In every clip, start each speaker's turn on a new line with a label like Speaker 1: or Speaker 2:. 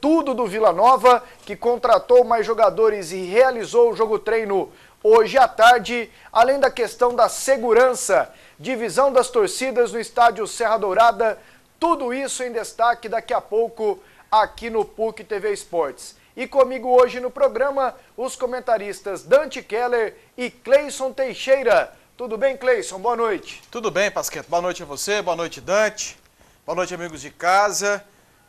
Speaker 1: Tudo do Vila Nova, que contratou mais jogadores e realizou o jogo-treino hoje à tarde, além da questão da segurança, divisão das torcidas no estádio Serra Dourada, tudo isso em destaque daqui a pouco aqui no PUC TV Esportes. E comigo hoje no programa, os comentaristas Dante Keller e Cleison Teixeira. Tudo bem, Cleison? Boa noite.
Speaker 2: Tudo bem, Pasqueto. Boa noite a você, boa noite, Dante. Boa noite, amigos de casa.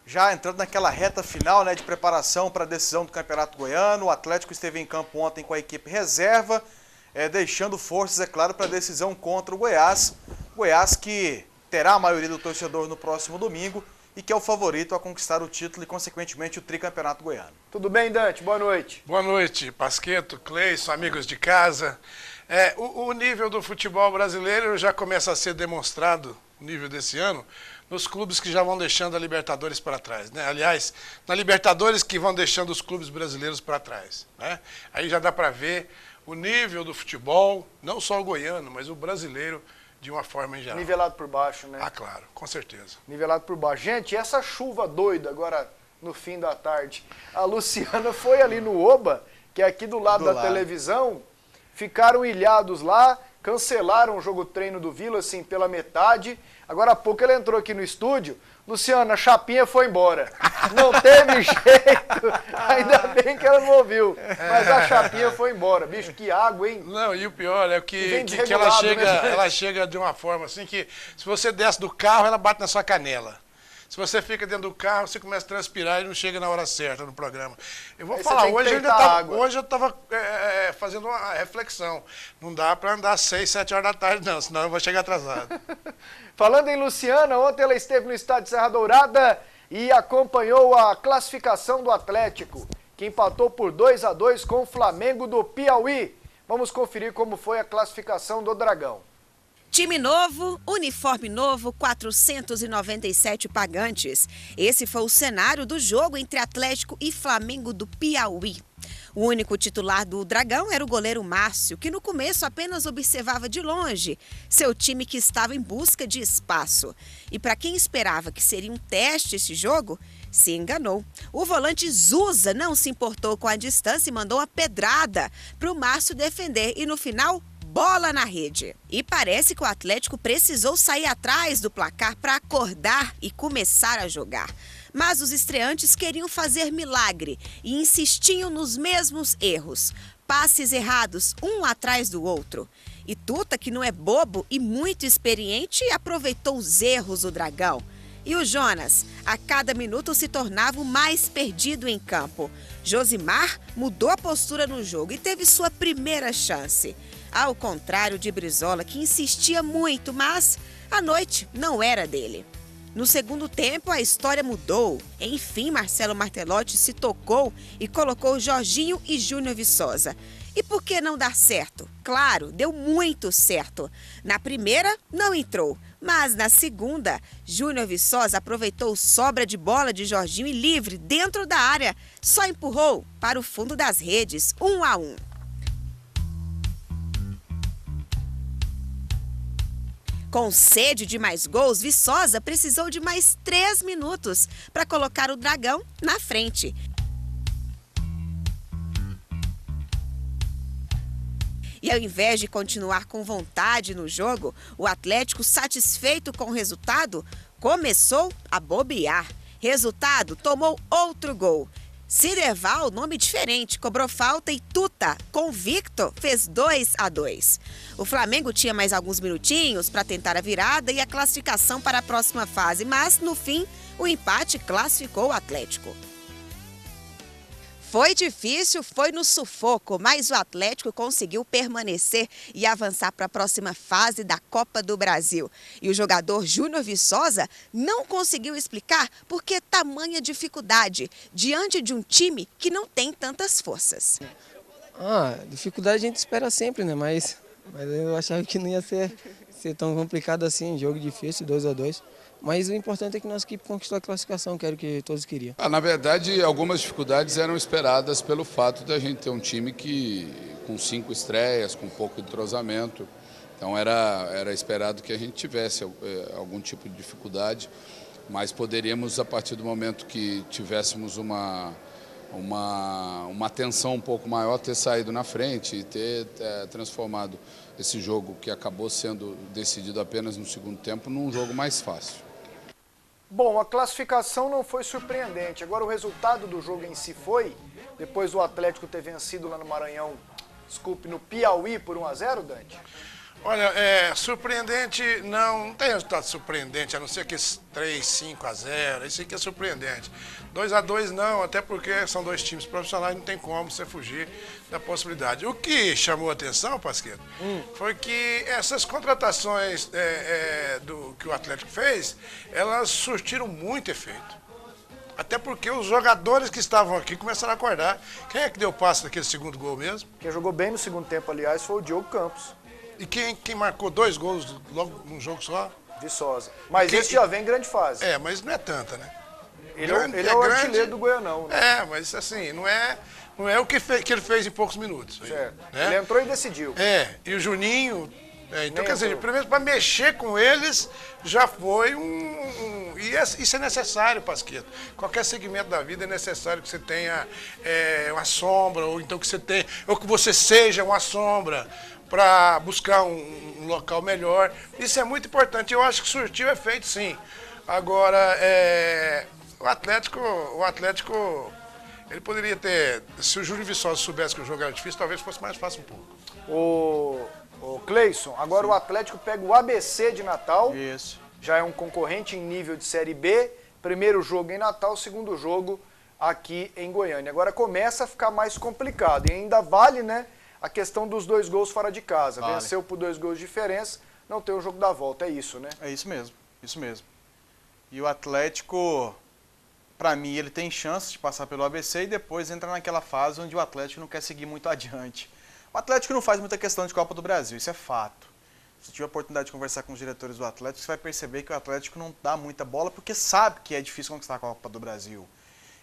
Speaker 2: Já entrando naquela reta final, de preparação para a decisão do Campeonato Goiano. O Atlético esteve em campo ontem com a equipe reserva, deixando forças, é claro, para a decisão contra o Goiás. Goiás que terá a maioria do torcedor no próximo domingo e que é o favorito a conquistar o título e, consequentemente, o tricampeonato goiano.
Speaker 1: Tudo bem, Dante? Boa noite.
Speaker 3: Boa noite, Pasqueto, Cleison, amigos de casa. O nível do futebol brasileiro já começa a ser demonstrado, o nível desse ano, nos clubes que já vão deixando a Libertadores para trás, Aliás, na Libertadores que vão deixando os clubes brasileiros para trás, Aí já dá para ver o nível do futebol, não só o goiano, mas o brasileiro de uma forma em geral.
Speaker 1: Nivelado por baixo,
Speaker 3: Ah, claro, com certeza.
Speaker 1: Nivelado por baixo. Gente, essa chuva doida agora no fim da tarde. A Luciana foi ali no Oba, que é aqui do lado da televisão, ficaram ilhados lá, cancelaram o jogo-treino do Vila, assim, pela metade. Agora há pouco ela entrou aqui no estúdio. Luciana, a chapinha foi embora. Não teve jeito. Ainda bem que ela não ouviu. Mas a chapinha foi embora. Bicho, que água, hein?
Speaker 3: Não, e o pior é que
Speaker 1: ela
Speaker 3: ela chega de uma forma assim que, se você desce do carro, ela bate na sua canela. Se você fica dentro do carro, você começa a transpirar e não chega na hora certa no programa. Eu vou falar, hoje eu estava fazendo uma reflexão. Não dá para andar 6, 7 horas da tarde, não, senão eu vou chegar atrasado.
Speaker 1: Falando em Luciana, ontem ela esteve no estádio Serra Dourada e acompanhou a classificação do Atlético, que empatou por 2-2 com o Flamengo do Piauí. Vamos conferir como foi a classificação do Dragão.
Speaker 4: Time novo, uniforme novo, 497 pagantes. Esse foi o cenário do jogo entre Atlético e Flamengo do Piauí. O único titular do Dragão era o goleiro Márcio, que no começo apenas observava de longe seu time que estava em busca de espaço. E para quem esperava que seria um teste esse jogo, se enganou. O volante Zusa não se importou com a distância e mandou uma pedrada para o Márcio defender e no final, bola na rede. E parece que o Atlético precisou sair atrás do placar para acordar e começar a jogar. Mas os estreantes queriam fazer milagre e insistiam nos mesmos erros. Passes errados, um atrás do outro. E Tuta, que não é bobo e muito experiente, aproveitou os erros do Dragão. E o Jonas, a cada minuto se tornava o mais perdido em campo. Josimar mudou a postura no jogo e teve sua primeira chance. Ao contrário de Brizola, que insistia muito, mas a noite não era dele. No segundo tempo, a história mudou. Enfim, Marcelo Martelotti se tocou e colocou Jorginho e Júnior Viçosa. E por que não dar certo? Claro, deu muito certo. Na primeira, não entrou. Mas na segunda, Júnior Viçosa aproveitou sobra de bola de Jorginho e livre dentro da área. Só empurrou para o fundo das redes, 1-1. Com sede de mais gols, Viçosa precisou de mais 3 minutos para colocar o Dragão na frente. E ao invés de continuar com vontade no jogo, o Atlético, satisfeito com o resultado, começou a bobear. Resultado, tomou outro gol. Ciderval, nome diferente, cobrou falta e Tuta, convicto, fez 2-2. O Flamengo tinha mais alguns minutinhos para tentar a virada e a classificação para a próxima fase, mas no fim o empate classificou o Atlético. Foi difícil, foi no sufoco, mas o Atlético conseguiu permanecer e avançar para a próxima fase da Copa do Brasil. E o jogador Júnior Viçosa não conseguiu explicar por que tamanha dificuldade diante de um time que não tem tantas forças.
Speaker 5: Dificuldade a gente espera sempre, Mas eu achava que não ia ser tão complicado assim, jogo difícil, 2-2. Mas o importante é que nossa equipe conquistou a classificação, que era o que todos queriam.
Speaker 6: Na verdade, algumas dificuldades eram esperadas pelo fato de a gente ter um time com 5 estreias, com pouco entrosamento. Então era esperado que a gente tivesse algum tipo de dificuldade. mas poderíamos, a partir do momento que tivéssemos uma tensão um pouco maior, ter saído na frente e ter transformado esse jogo que acabou sendo decidido apenas no segundo tempo num jogo mais fácil.
Speaker 1: Bom, a classificação não foi surpreendente. Agora o resultado do jogo em si foi, depois do Atlético ter vencido lá no Maranhão, no Piauí por 1-0, Dante?
Speaker 3: Olha, surpreendente, não tem resultado surpreendente, a não ser que esse 3-5-0, esse aqui é surpreendente. 2-2 não, até porque são dois times profissionais, não tem como você fugir da possibilidade. O que chamou a atenção, Pasqueto, foi que essas contratações que o Atlético fez, elas surtiram muito efeito. Até porque os jogadores que estavam aqui começaram a acordar. Quem é que deu passe naquele segundo gol mesmo?
Speaker 1: Quem jogou bem no segundo tempo, aliás, foi o Diogo Campos.
Speaker 3: E quem marcou 2 gols logo num jogo só?
Speaker 1: Viçosa. Mas esse já vem em grande fase.
Speaker 3: Mas não é tanta, né?
Speaker 1: Ele é o artilheiro do Goianão, né?
Speaker 3: Mas assim, não é o que ele fez em poucos minutos.
Speaker 1: Certo.
Speaker 3: Né?
Speaker 1: Ele entrou e decidiu.
Speaker 3: E o Juninho... então, quer dizer, primeiro, para mexer com eles, já foi isso é necessário, Pasqueto. Qualquer segmento da vida é necessário que você tenha uma sombra, ou então que você seja uma sombra, para buscar um local melhor. Isso é muito importante. Eu acho que surtiu efeito, sim. Agora, o Atlético, ele poderia ter... Se o Júlio Viçosa soubesse que o jogo era difícil, talvez fosse mais fácil um pouco.
Speaker 1: O Cleison, agora o Atlético pega o ABC de Natal.
Speaker 2: Isso.
Speaker 1: Já é um concorrente em nível de Série B. Primeiro jogo em Natal, segundo jogo aqui em Goiânia. Agora começa a ficar mais complicado. E ainda vale, né, a questão dos 2 gols fora de casa. Vale. Venceu por 2 gols de diferença, não tem o jogo da volta. É isso, né?
Speaker 2: É isso mesmo. E o Atlético, para mim, ele tem chance de passar pelo ABC e depois entra naquela fase onde o Atlético não quer seguir muito adiante. O Atlético não faz muita questão de Copa do Brasil, isso é fato. Se tiver a oportunidade de conversar com os diretores do Atlético, você vai perceber que o Atlético não dá muita bola porque sabe que é difícil conquistar a Copa do Brasil.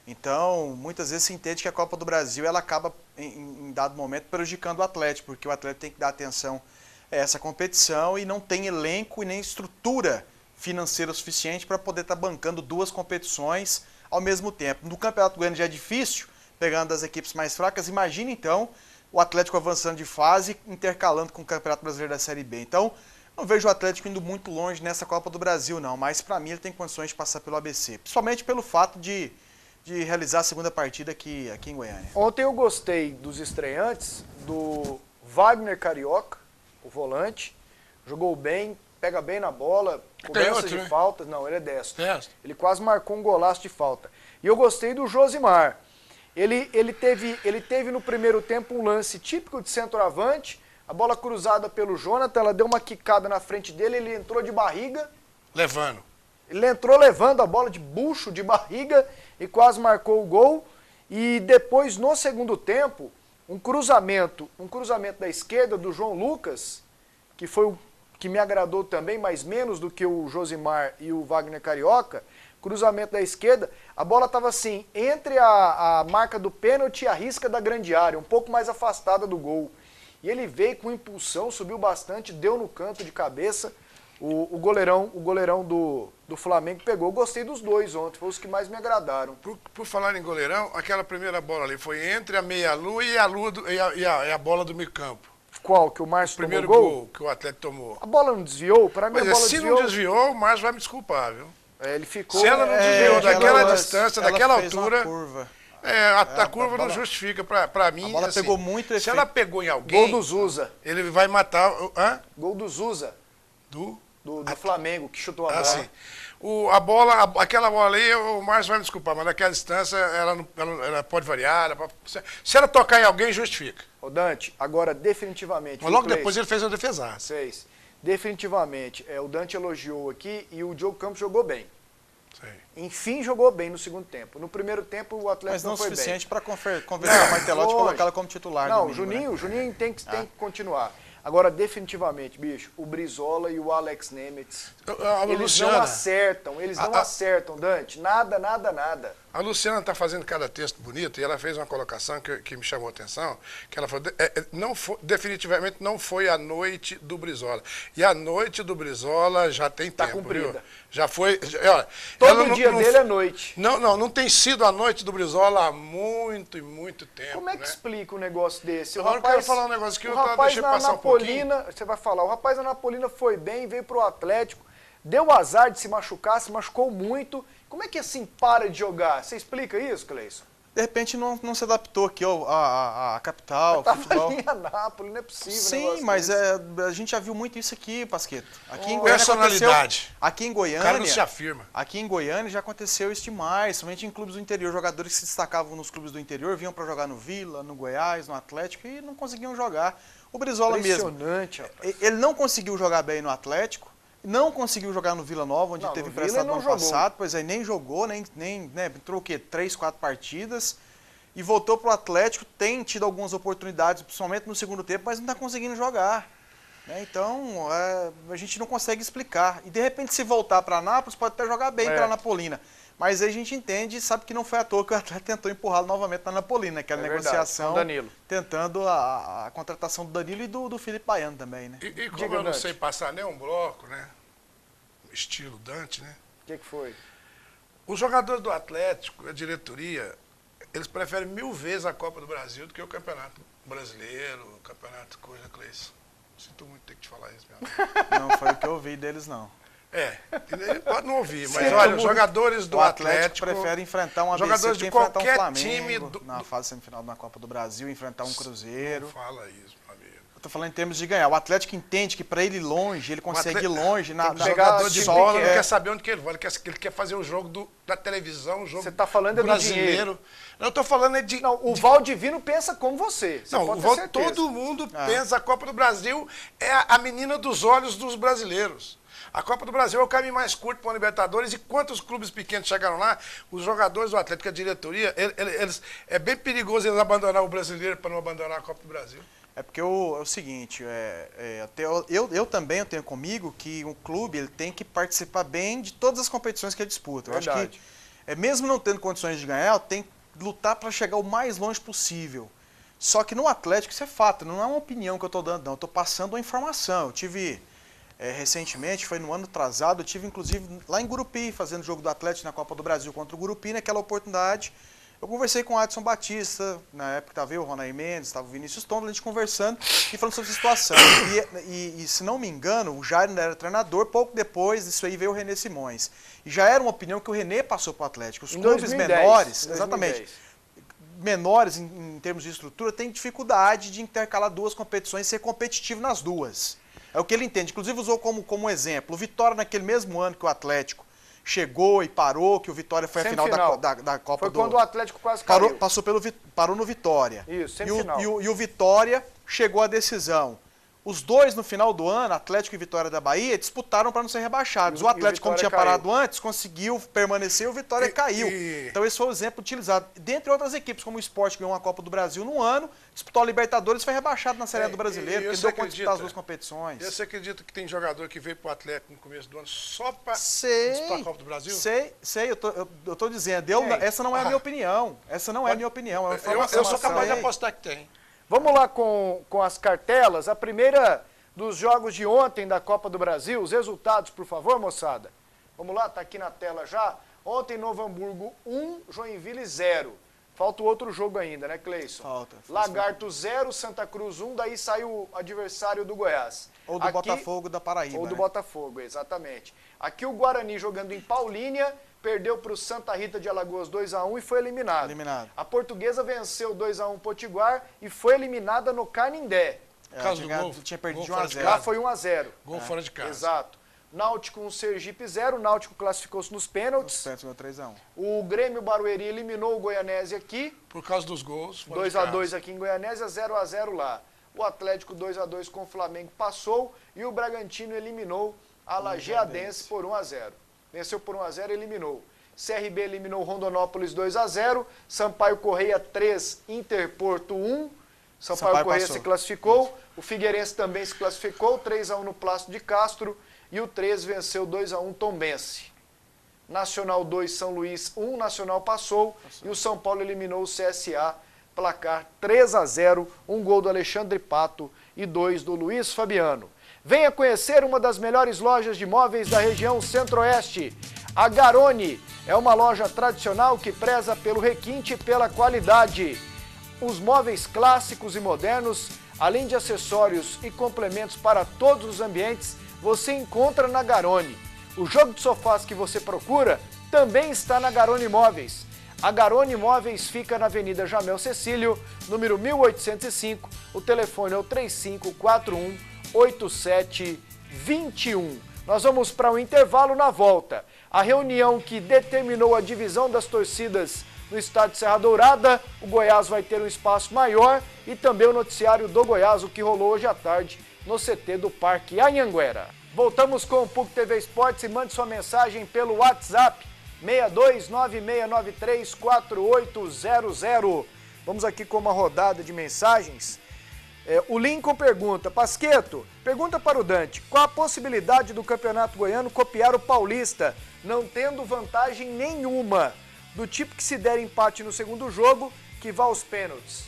Speaker 2: Então, muitas vezes se entende que a Copa do Brasil ela acaba, em dado momento, prejudicando o Atlético, porque o Atlético tem que dar atenção a essa competição e não tem elenco e nem estrutura financeira suficiente para poder estar bancando 2 competições ao mesmo tempo. No Campeonato Goiano já é difícil, pegando as equipes mais fracas, imagina então o Atlético avançando de fase, intercalando com o Campeonato Brasileiro da Série B. Então, não vejo o Atlético indo muito longe nessa Copa do Brasil, não. Mas, para mim, ele tem condições de passar pelo ABC. Principalmente pelo fato de realizar a segunda partida aqui em Goiânia.
Speaker 1: Ontem eu gostei dos estreantes, do Wagner Carioca, o volante. Jogou bem, pega bem na bola, cobrança de faltas. Não, ele é destro. Ele quase marcou um golaço de falta. E eu gostei do Josimar. Ele teve no primeiro tempo um lance típico de centroavante, a bola cruzada pelo Jonathan, ela deu uma quicada na frente dele, ele entrou de barriga.
Speaker 3: Levando.
Speaker 1: Ele entrou levando a bola de bucho, de barriga, e quase marcou o gol. E depois, no segundo tempo, um cruzamento da esquerda do João Lucas, que foi o que me agradou também, mas menos do que o Josimar e o Wagner Carioca. Cruzamento da esquerda, a bola estava assim, entre a marca do pênalti e a risca da grande área, um pouco mais afastada do gol. E ele veio com impulsão, subiu bastante, deu no canto de cabeça. O goleirão do Flamengo pegou. Gostei dos dois ontem, foi os que mais me agradaram.
Speaker 3: Por falar em goleirão, aquela primeira bola ali foi entre a meia-lua e a bola do meio campo.
Speaker 1: Qual? Que o Márcio tomou
Speaker 3: gol? Primeiro gol que o Atlético tomou.
Speaker 1: A bola não desviou? Para mim a bola
Speaker 3: se
Speaker 1: desviou.
Speaker 3: Se não desviou, o Márcio vai me desculpar, viu?
Speaker 1: Ele ficou...
Speaker 3: Se ela não desviou daquela distância, daquela altura...
Speaker 2: Curva.
Speaker 3: A curva não justifica pra mim.
Speaker 2: A bola
Speaker 3: assim,
Speaker 2: pegou muito efeito.
Speaker 3: Se ela pegou em alguém...
Speaker 1: Gol do Zusa.
Speaker 3: Ele vai matar...
Speaker 1: Gol do Zusa.
Speaker 3: Do
Speaker 1: Flamengo, que chutou a bola.
Speaker 3: Sim. Aquela bola ali, o Márcio vai me desculpar, mas naquela distância ela pode variar. Se ela tocar em alguém, justifica.
Speaker 1: Ô Dante, agora definitivamente...
Speaker 3: Mas logo depois ele fez a defesaça.
Speaker 1: Fez. Definitivamente. O Dante elogiou aqui e o Diogo Campos jogou bem.
Speaker 3: Sim.
Speaker 1: Enfim, jogou bem no segundo tempo. No primeiro tempo, o Atlético não foi bem.
Speaker 2: Mas não o suficiente para convencer o Martelotti e colocá-lo como titular.
Speaker 1: Não,
Speaker 2: domingo,
Speaker 1: o Juninho tem que continuar. Agora, definitivamente, bicho, o Brizola e o Alex Nemetz, eles não acertam, Dante. Nada.
Speaker 3: A Luciana está fazendo cada texto bonito e ela fez uma colocação que me chamou a atenção, que ela falou, definitivamente não foi a noite do Brizola. E a noite do Brizola já tem tempo,
Speaker 1: cumprida.
Speaker 3: viu? Já foi... Olha,
Speaker 1: todo dia dele é noite.
Speaker 3: Não tem sido a noite do Brizola há muito e muito tempo.
Speaker 1: Como é que explica um negócio desse?
Speaker 3: Agora eu quero falar um negócio que eu deixei passar um pouquinho.
Speaker 1: Você vai falar, o rapaz na Napolina foi bem, veio pro Atlético, deu azar de se machucar, se machucou muito. Como é que assim para de jogar? Você explica isso, Cleison?
Speaker 2: De repente não se adaptou aqui à capital.
Speaker 1: Tava ali em Anápolis, não é possível.
Speaker 2: Sim, mas a gente já viu muito isso aqui, Pasqueto. Aqui em Goiânia
Speaker 3: personalidade.
Speaker 2: Aqui em Goiânia,
Speaker 3: o cara não se afirma.
Speaker 2: Aqui em Goiânia já aconteceu isso demais, somente em clubes do interior. Jogadores que se destacavam nos clubes do interior vinham para jogar no Vila, no Goiás, no Atlético e não conseguiam jogar. O Brizola mesmo.
Speaker 1: Impressionante, rapaz.
Speaker 2: Ele não conseguiu jogar bem no Atlético. Não conseguiu jogar no Vila Nova, onde teve emprestado no ano passado, pois aí nem jogou, entrou o quê? 3, 4 partidas e voltou para o Atlético, tem tido algumas oportunidades, principalmente no segundo tempo, mas não está conseguindo jogar. Então, a gente não consegue explicar. E de repente, se voltar para Anápolis, pode até jogar bem para a Napolina. Mas aí a gente entende e sabe que não foi à toa que o Atlético tentou empurrá-lo novamente na Napolina, aquela negociação,
Speaker 1: Danilo.
Speaker 2: tentando a contratação do Danilo e do Felipe Baiano também, né?
Speaker 3: E como eu não sei passar nem um bloco, né? Estilo Dante, né?
Speaker 1: O que foi?
Speaker 3: Os jogadores do Atlético, a diretoria, eles preferem 1000 vezes a Copa do Brasil do que o Campeonato Brasileiro, o Campeonato Coisa, Cleison. Sinto muito ter que te falar isso, meu amigo.
Speaker 2: Não foi o que eu ouvi deles, não.
Speaker 3: Pode não ouvir, mas olha, os jogadores do Atlético
Speaker 2: preferem enfrentar um ABC
Speaker 3: jogadores de
Speaker 2: enfrentar
Speaker 3: qualquer
Speaker 2: um Flamengo,
Speaker 3: time
Speaker 2: na fase semifinal da Copa do Brasil, enfrentar um Cruzeiro.
Speaker 3: Não fala isso, meu amigo.
Speaker 2: Eu tô falando em termos de ganhar. O Atlético entende que para ele ir longe, ele consegue ir longe na
Speaker 3: jogador de bola não quer saber onde que ele vai, ele quer fazer o jogo da televisão, o jogo
Speaker 1: Você tá falando
Speaker 3: brasileiro.
Speaker 1: Não,
Speaker 3: eu tô falando de...
Speaker 1: Não, o Valdivino pensa como você.
Speaker 3: Todo mundo pensa, a Copa do Brasil é a menina dos olhos dos brasileiros. A Copa do Brasil é o caminho mais curto para a Libertadores e quantos clubes pequenos chegaram lá, os jogadores do Atlético, a diretoria, é bem perigoso eles abandonar o brasileiro para não abandonar a Copa do Brasil.
Speaker 2: É porque é o seguinte, eu também tenho comigo que um clube ele tem que participar bem de todas as competições que ele disputa. Eu acho que, mesmo não tendo condições de ganhar, tem que lutar para chegar o mais longe possível. Só que no Atlético isso é fato, não é uma opinião que eu estou dando, não. Eu estou passando uma informação. Eu tive... recentemente, foi no ano atrasado, eu estive inclusive lá em Gurupi, fazendo o jogo do Atlético na Copa do Brasil contra o Gurupi, naquela oportunidade. Eu conversei com o Adson Batista, na época estava eu, o Ronay Mendes, estava o Vinícius Tondo, a gente conversando e falando sobre a situação. E se não me engano, o Jair ainda era treinador, pouco depois disso aí veio o René Simões. E já era uma opinião que o René passou para o Atlético. Os clubes
Speaker 1: 2010,
Speaker 2: menores,
Speaker 1: 2010.
Speaker 2: exatamente, menores em termos de estrutura, têm dificuldade de intercalar duas competições e ser competitivo nas duas. É o que ele entende. Inclusive usou como exemplo o Vitória naquele mesmo ano que o Atlético chegou e parou, que o Vitória foi a final da Copa do...
Speaker 1: Foi quando o Atlético quase caiu.
Speaker 2: Parou no Vitória.
Speaker 1: Isso, semifinal.
Speaker 2: E o Vitória chegou à decisão. Os dois, no final do ano, Atlético e Vitória da Bahia, disputaram para não ser rebaixados. O Atlético, como tinha parado antes, conseguiu permanecer e o Vitória caiu. Então esse foi o exemplo utilizado. Dentre outras equipes, como o Sport ganhou uma Copa do Brasil no ano, disputou a Libertadores e foi rebaixado na Série A do Brasileiro, porque deu conta de disputar as duas competições.
Speaker 3: Você acredita que tem jogador que veio para o Atlético no começo do ano só para disputar a Copa do Brasil?
Speaker 2: Sei, eu tô dizendo, essa não é a minha opinião. Essa não é a minha opinião, é uma informação.
Speaker 3: Eu sou capaz de apostar que tem.
Speaker 1: Vamos lá com as cartelas. A primeira dos jogos de ontem da Copa do Brasil. Os resultados, por favor, moçada. Vamos lá, tá aqui na tela já. Ontem, Novo Hamburgo 1, Joinville 0. Falta o outro jogo ainda, né, Cleison?
Speaker 2: Falta.
Speaker 1: Lagarto 0, Santa Cruz 1, daí sai o adversário do Goiás.
Speaker 2: Ou do Botafogo da Paraíba.
Speaker 1: Ou do Botafogo, exatamente. Aqui o Guarani jogando em Paulínia, perdeu para o Santa Rita de Alagoas 2-1 e foi eliminado. A Portuguesa venceu 2-1 Potiguar e foi eliminada no Canindé.
Speaker 2: Tinha perdido de 1-0.
Speaker 1: Lá foi 1-0.
Speaker 3: Gol fora de casa.
Speaker 1: Exato. Náutico 1, Sergipe 0. O Náutico classificou-se nos pênaltis.
Speaker 2: 3-1.
Speaker 1: O Grêmio Barueri eliminou o Goianese aqui.
Speaker 3: Por causa dos gols.
Speaker 1: 2-2 aqui em Goianésia, 0-0 lá. O Atlético 2-2 com o Flamengo passou e o Bragantino eliminou a Lajeadense por 1-0. Venceu por 1-0 e eliminou. CRB eliminou o Rondonópolis 2-0. Sampaio Correia 3, Interporto 1. Sampaio Correia se classificou. O Figueirense também se classificou. 3-1 no Plácido de Castro. E o 13 venceu 2-1 Tombense. Nacional 2, São Luís 1, Nacional passou e o São Paulo eliminou o CSA, placar 3-0, um gol do Alexandre Pato e 2 do Luiz Fabiano. Venha conhecer uma das melhores lojas de móveis da região Centro-Oeste. A Garoni é uma loja tradicional que preza pelo requinte e pela qualidade. Os móveis clássicos e modernos, além de acessórios e complementos para todos os ambientes, você encontra na Garoni. O jogo de sofás que você procura também está na Garoni Móveis. A Garoni Móveis fica na Avenida Jamel Cecílio, número 1805. O telefone é o 3541-8721. Nós vamos para um intervalo. Na volta. A reunião que determinou a divisão das torcidas no estádio Serra Dourada, o Goiás vai ter um espaço maior e também o noticiário do Goiás, o que rolou hoje à tarde no CT do Parque Anhanguera. Voltamos com o PUC TV Esportes e mande sua mensagem pelo WhatsApp 6296934800. Vamos aqui com uma rodada de mensagens. O Lincoln pergunta, Pasquetto, pergunta para o Dante, qual a possibilidade do Campeonato Goiano copiar o Paulista, não tendo vantagem nenhuma, do tipo que se der empate no segundo jogo, que vá aos pênaltis?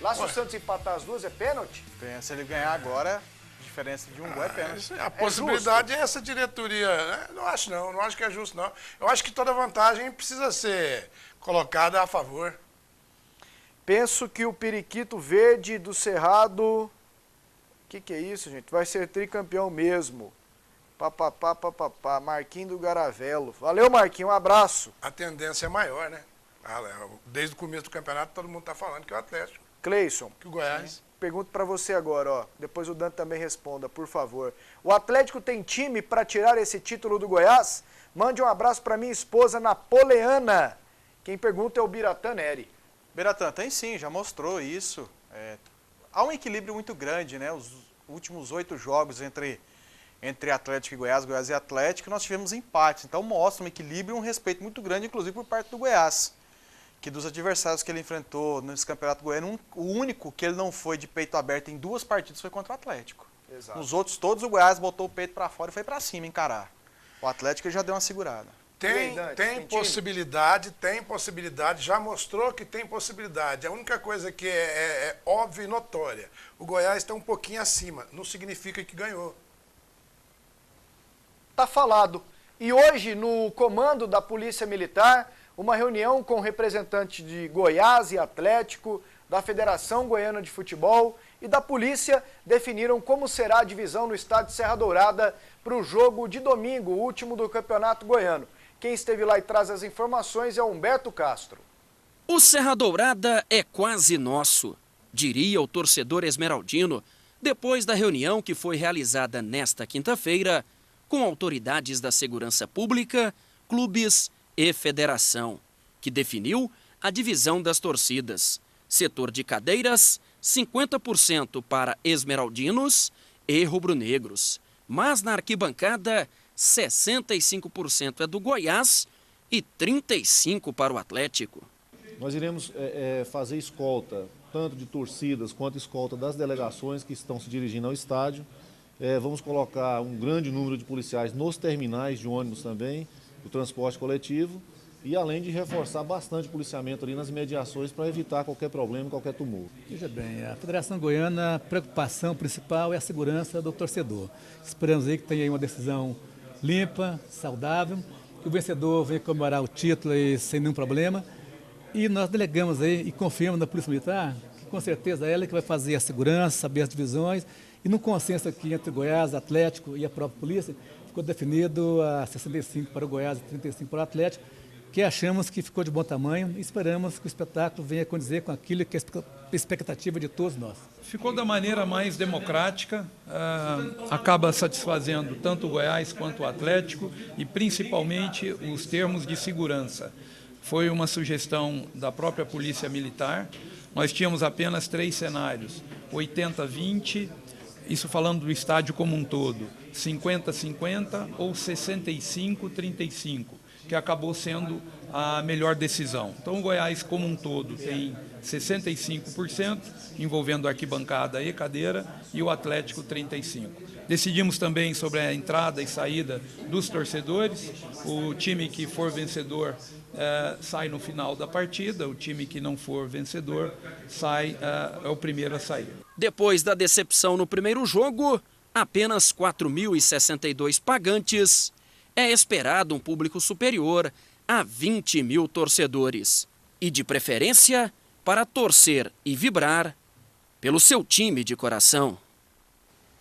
Speaker 1: Lá se o Santos empatar as duas é pênalti?
Speaker 2: Se ele ganhar agora, a diferença de um gol é pênalti.
Speaker 3: A possibilidade é essa diretoria. Não acho não acho que é justo não. Eu acho que toda vantagem precisa ser colocada a favor.
Speaker 1: Penso que o Periquito Verde do Cerrado... O que é isso, gente? Vai ser tricampeão mesmo. Papapá, Marquinho do Garavelo. Valeu, Marquinho, um abraço.
Speaker 3: A tendência é maior, né? Desde o começo do campeonato, todo mundo está falando que é o Atlético.
Speaker 1: Cleison.
Speaker 3: Que o Goiás.
Speaker 1: Pergunto para você agora, ó. Depois o Dante também responda, por favor. O Atlético tem time para tirar esse título do Goiás? Mande um abraço para minha esposa Napoleana. Quem pergunta é o Biratã Neri.
Speaker 2: Biratã, tem sim, já mostrou isso. Há um equilíbrio muito grande, né? Os últimos 8 jogos entre Atlético e Goiás e Atlético, nós tivemos empates. Então mostra um equilíbrio e um respeito muito grande, inclusive por parte do Goiás. Que dos adversários que ele enfrentou nesse Campeonato Goiano, o único que ele não foi de peito aberto em 2 partidas foi contra o Atlético. Exato. Nos outros todos o Goiás botou o peito para fora e foi para cima encarar. O Atlético já deu uma segurada.
Speaker 3: Tem possibilidade, já mostrou que tem possibilidade. A única coisa que é óbvia e notória, o Goiás está um pouquinho acima, não significa que ganhou.
Speaker 1: Tá falado. E hoje, no comando da Polícia Militar, uma reunião com representantes de Goiás e Atlético, da Federação Goiana de Futebol e da Polícia definiram como será a divisão no estádio Serra Dourada para o jogo de domingo, o último do Campeonato Goiano. Quem esteve lá e traz as informações é Humberto Castro.
Speaker 7: O Serra Dourada é quase nosso, diria o torcedor esmeraldino, depois da reunião que foi realizada nesta quinta-feira com autoridades da segurança pública, clubes e federação, que definiu a divisão das torcidas. Setor de cadeiras, 50% para esmeraldinos e rubro-negros. Mas na arquibancada, 65% é do Goiás e 35% para o Atlético.
Speaker 8: Nós iremos fazer escolta, tanto de torcidas quanto escolta das delegações que estão se dirigindo ao estádio. Vamos colocar um grande número de policiais nos terminais de ônibus também, do transporte coletivo, e além de reforçar bastante o policiamento ali nas imediações para evitar qualquer problema, qualquer tumulto. Veja
Speaker 9: bem, a Federação Goiana, a preocupação principal é a segurança do torcedor. Esperamos aí que tenha aí uma decisão limpa, saudável, que o vencedor venha comemorar o título aí sem nenhum problema. E nós delegamos aí e confiamos na Polícia Militar, que com certeza é ela que vai fazer a segurança, saber as divisões, e no consenso aqui entre Goiás, Atlético e a própria polícia, ficou definido a 65 para o Goiás e 35 para o Atlético, que achamos que ficou de bom tamanho e esperamos que o espetáculo venha condizer com aquilo que é a expectativa de todos nós.
Speaker 10: Ficou da maneira mais democrática, acaba satisfazendo tanto o Goiás quanto o Atlético e principalmente os termos de segurança. Foi uma sugestão da própria Polícia Militar, nós tínhamos apenas 3 cenários, 80-20, isso falando do estádio como um todo, 50-50 ou 65-35. que acabou sendo a melhor decisão. Então o Goiás como um todo tem 65%, envolvendo arquibancada e cadeira, e o Atlético 35%. Decidimos também sobre a entrada e saída dos torcedores. O time que for vencedor sai no final da partida, o time que não for vencedor é o primeiro a sair.
Speaker 7: Depois da decepção no primeiro jogo, apenas 4.062 pagantes, é esperado um público superior a 20 mil torcedores. E de preferência para torcer e vibrar pelo seu time de coração.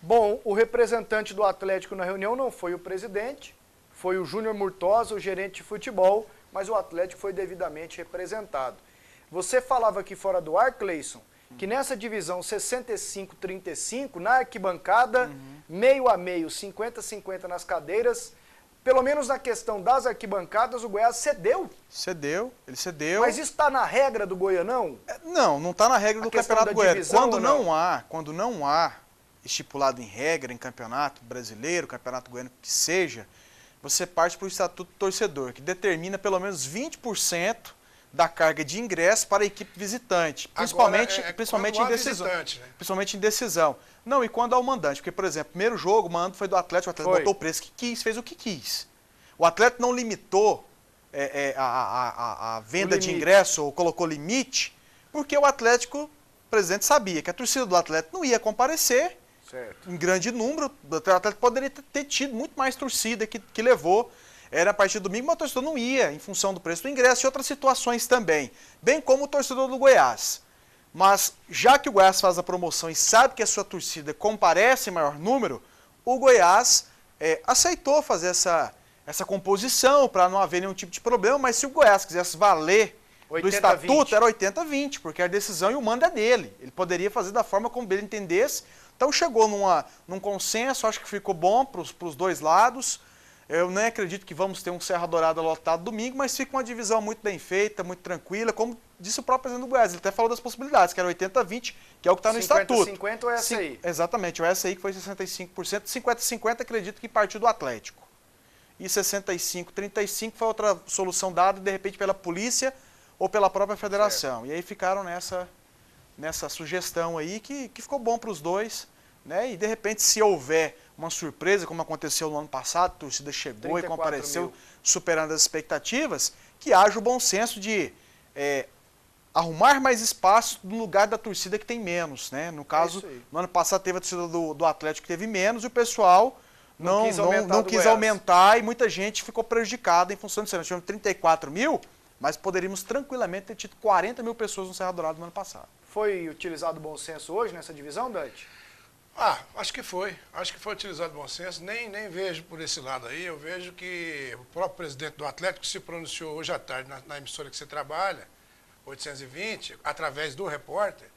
Speaker 1: Bom, o representante do Atlético na reunião não foi o presidente, foi o Júnior Murtosa, o gerente de futebol, mas o Atlético foi devidamente representado. Você falava aqui fora do ar, Cleison, que nessa divisão 65-35, na arquibancada, meio a meio, 50-50 nas cadeiras, pelo menos na questão das arquibancadas, o Goiás cedeu.
Speaker 2: Ele cedeu.
Speaker 1: Mas isso está na regra do Goianão?
Speaker 2: Não está na regra do Campeonato Goiano. Quando não há estipulado em regra, em campeonato brasileiro, campeonato goiano, que seja, você parte para o Estatuto do Torcedor, que determina pelo menos 20% da carga de ingresso para a equipe visitante, principalmente em decisão. Principalmente em decisão. Não, e quando há o mandante, porque, por exemplo, primeiro jogo, o mando foi do Atlético, o Atlético botou o preço que quis, fez o que quis. O Atlético não limitou a venda de ingresso ou colocou limite, porque o Atlético, o presidente sabia que a torcida do Atlético não ia comparecer, em grande número, o Atlético poderia ter tido muito mais torcida que levou. Era a partir do domingo, mas o torcedor não ia, em função do preço do ingresso e outras situações também. Bem como o torcedor do Goiás. Mas, já que o Goiás faz a promoção e sabe que a sua torcida comparece em maior número, o Goiás aceitou fazer essa composição para não haver nenhum tipo de problema, mas se o Goiás quisesse valer do estatuto, era 80-20, porque a decisão e o mando é dele. Ele poderia fazer da forma como ele entendesse. Então chegou num consenso, acho que ficou bom para os dois lados. Eu nem acredito que vamos ter um Serra Dourada lotado domingo, mas fica uma divisão muito bem feita, muito tranquila, como disse o próprio presidente do Goiás. Ele até falou das possibilidades, que era 80-20, que é o que está no estatuto.
Speaker 1: 50-50 ou essa aí?
Speaker 2: Exatamente, o essa aí que foi 65%, 50-50 acredito que partiu do Atlético. E 65-35 foi outra solução dada, de repente, pela polícia ou pela própria federação. E aí ficaram nessa sugestão aí, que ficou bom para os dois, né? E de repente, se houver uma surpresa, como aconteceu no ano passado, a torcida chegou e compareceu superando as expectativas, que haja o bom senso de arrumar mais espaço no lugar da torcida que tem menos, né? No caso, no ano passado teve a torcida do Atlético que teve menos e o pessoal não quis aumentar e muita gente ficou prejudicada em função disso. Nós tivemos 34 mil, mas poderíamos tranquilamente ter tido 40 mil pessoas no Serra Dourada no ano passado.
Speaker 1: Foi utilizado o bom senso hoje nessa divisão, Dante?
Speaker 3: Acho que foi. Acho que foi utilizado bom senso. Nem vejo por esse lado aí. Eu vejo que o próprio presidente do Atlético se pronunciou hoje à tarde na emissora que você trabalha, 820, através do repórter,